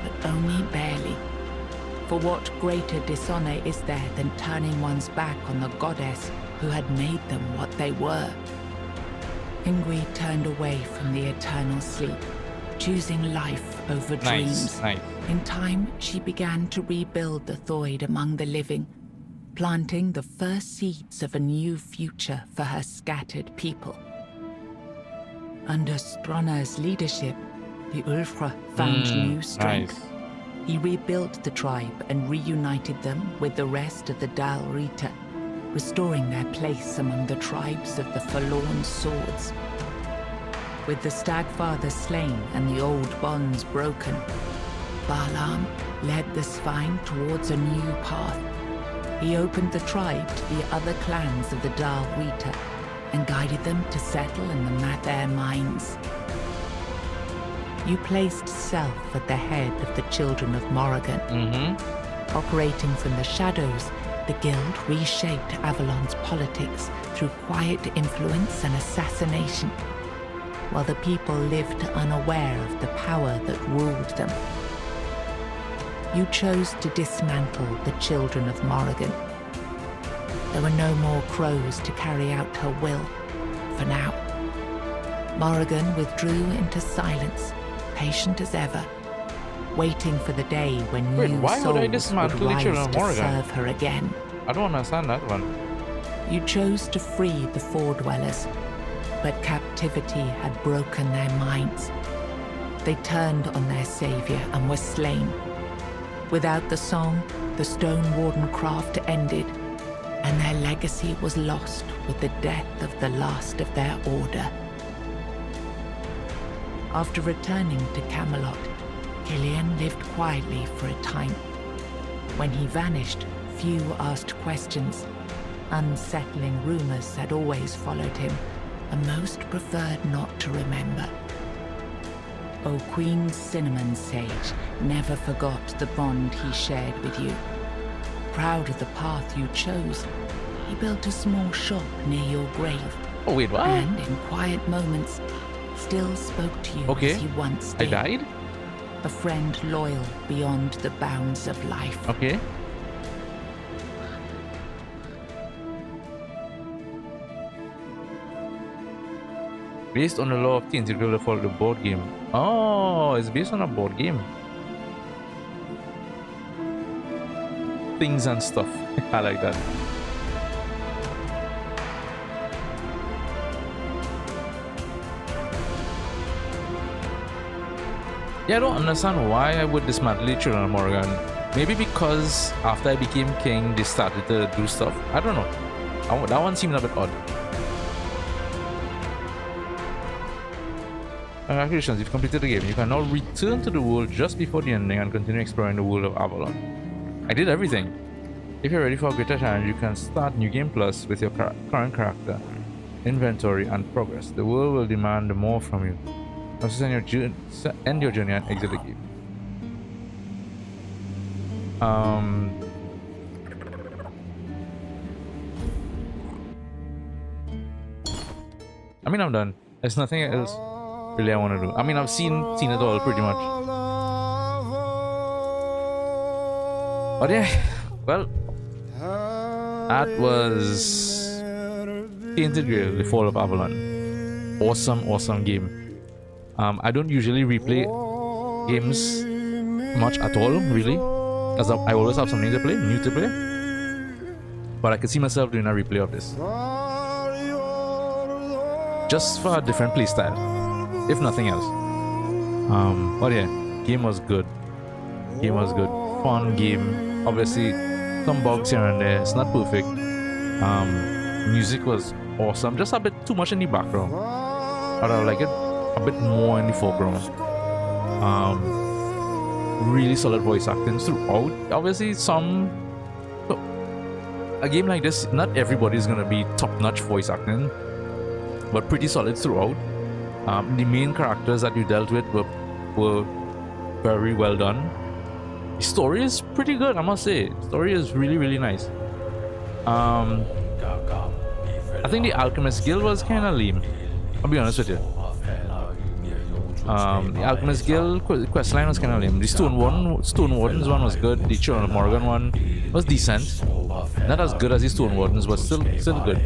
but only barely. For what greater dishonor is there than turning one's back on the goddess who had made them what they were? Ingui turned away from the eternal sleep, choosing life over dreams. In time, she began to rebuild the Thoid among the living, planting the first seeds of a new future for her scattered people. Under Stronar's leadership, the Ulfra found new strength. He rebuilt the tribe and reunited them with the rest of the Dal Rita, restoring their place among the tribes of the Forlorn Swords. With the Stagfather slain and the old bonds broken, Balaam led the Svine towards a new path. He opened the tribe to the other clans of the Dal Rita and guided them to settle in the Mathar mines. You placed self at the head of the Children of Morrigan. Operating from the shadows, the Guild reshaped Avalon's politics through quiet influence and assassination, while the people lived unaware of the power that ruled them. You chose to dismantle the Children of Morrigan. There were no more crows to carry out her will, for now. Morrigan withdrew into silence, patient as ever, waiting for the day when new souls would rise to serve her again. I don't understand that one. You chose to free the Four Dwellers, but captivity had broken their minds. They turned on their savior and were slain. Without the song, the Stone Warden craft ended, and their legacy was lost with the death of the last of their order. After returning to Camelot, Killian lived quietly for a time. When he vanished, few asked questions. Unsettling rumors had always followed him, and most preferred not to remember. O Queen Cinnamon Sage never forgot the bond he shared with you. Proud of the path you chose, he built a small shop near your grave. Oh wait, what? And in quiet moments, still spoke to you as he once did. I died? A friend loyal beyond the bounds of life. Okay. Based on the law of Tainted Grail, follow the board game. Oh, it's based on a board game. Things and stuff. I like that. Yeah, I don't understand why I would dismantle the Children of Morgan. Maybe because after I became king, they started to do stuff. I don't know. That one seemed a bit odd. Congratulations, you've completed the game. You can now return to the world just before the ending and continue exploring the world of Avalon. I did everything. If you're ready for a greater challenge, you can start New Game Plus with your current character, inventory, and progress. The world will demand more from you. Also end your journey and exit the game. I mean, I'm done. There's nothing else really I want to do. I mean, I've seen it all pretty much. But yeah, well, that was Tainted Grail, The Fall of Avalon. Awesome game. I don't usually replay games much at all, really, because I always have something to play, new to play. But I could see myself doing a replay of this, just for a different playstyle, if nothing else. But yeah, game was good. Fun game. Obviously, some bugs here and there. It's not perfect. Music was awesome. Just a bit too much in the background, but I like it a bit more in the foreground. Really solid voice acting throughout. Obviously, a game like this, not everybody is gonna be top-notch voice acting, but pretty solid throughout. The main characters that you dealt with were very well done. The story is pretty good, I must say. The story is really nice. I think the Alchemist Guild was kind of lame, I'll be honest with you. The Alchemist Guild questline was kind of lame. The Stone Wardens one was good. The Children of Morgan one was decent. Not as good as the Stone Wardens, but still good.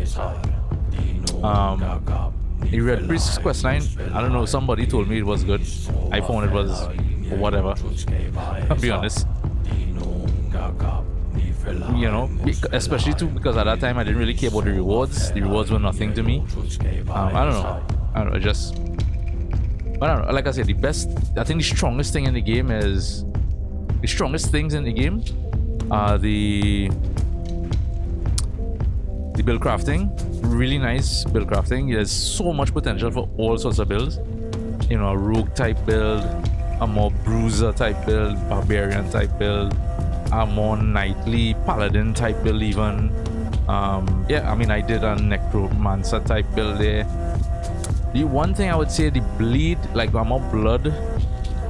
The Red Priest's questline, I don't know, somebody told me it was good. I found it was whatever, I'll be honest. You know, especially too because at that time I didn't really care about the rewards. The rewards were nothing to me. I don't know, but I don't know, like I said, I think the strongest thing in the game is, the strongest things in the game are the build crafting. Really nice build crafting. There's so much potential for all sorts of builds. You know, a rogue type build, a more bruiser type build, barbarian type build, a more knightly paladin type build even. Yeah, I mean, I did a necromancer type build there. The one thing I would say, the bleed, like a more blood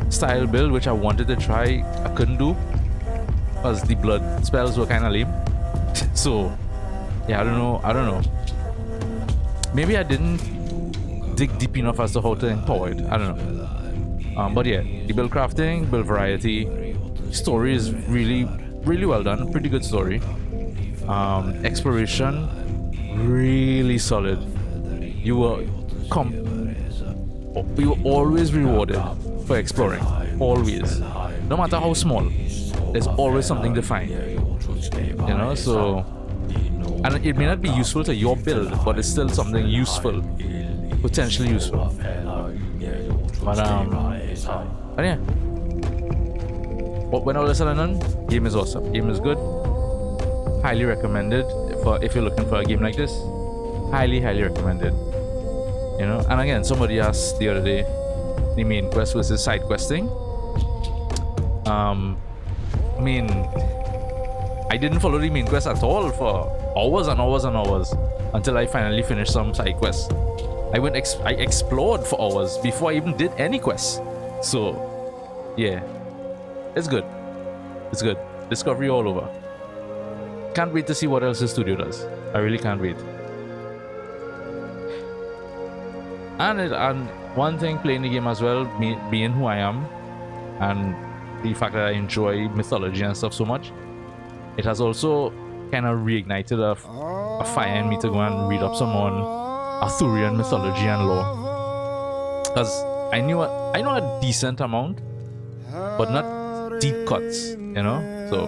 style build, which I wanted to try, I couldn't do because the blood spells were kind of lame. So yeah, I don't know. Maybe I didn't dig deep enough as to how to empower it. I don't know. But yeah, the build crafting, build variety, story is really well done. Pretty good story. Exploration, really solid. You were always rewarded for exploring. Always. No matter how small, there's always something to find. You know, so, and it may not be useful to your build, but it's still something useful potentially useful. But yeah. But when all is said and done, game is awesome. Game is good. Highly recommended for if you're looking for a game like this. Highly recommended. You know, and again, somebody asked the other day, the main quest versus side questing. I mean, I didn't follow the main quest at all for hours and hours and hours until I finally finished some side quests. I explored for hours before I even did any quests. So, yeah, it's good. It's good. Discovery all over. Can't wait to see what else the studio does. I really can't wait. And one thing playing the game as well, being who I am, and the fact that I enjoy mythology and stuff so much, it has also kind of reignited a fire in me to go and read up some on Arthurian mythology and lore. Because I know a decent amount, but not deep cuts, you know. So,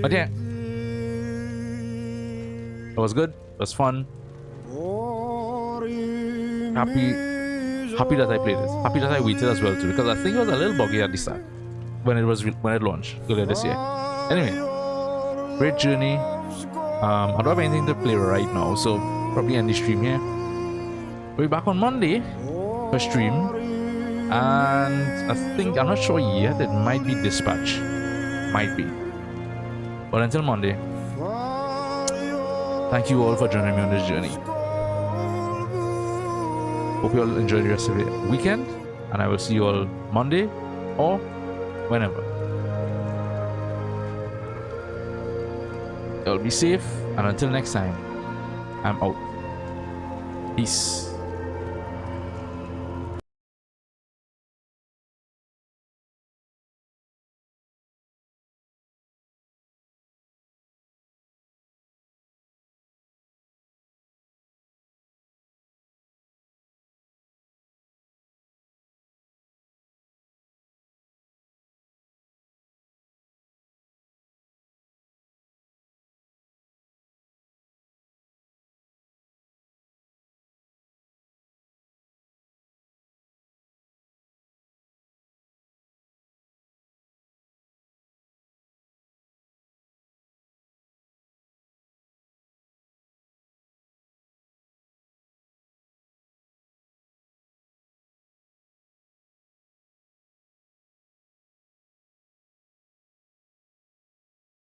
but yeah, it was good. It was fun. Happy that I played it. Happy that I waited as well too, because I think it was a little buggy at the start when it launched earlier this year. Anyway, great journey. I don't have anything to play right now, so probably end the stream here. We'll be back on Monday for stream, and I'm not sure yet. It might be Dispatch, might be. But until Monday, thank you all for joining me on this journey. Hope you all enjoy the rest of the weekend, and I will see you all Monday or whenever. Y'all be safe, and until next time, I'm out. Peace.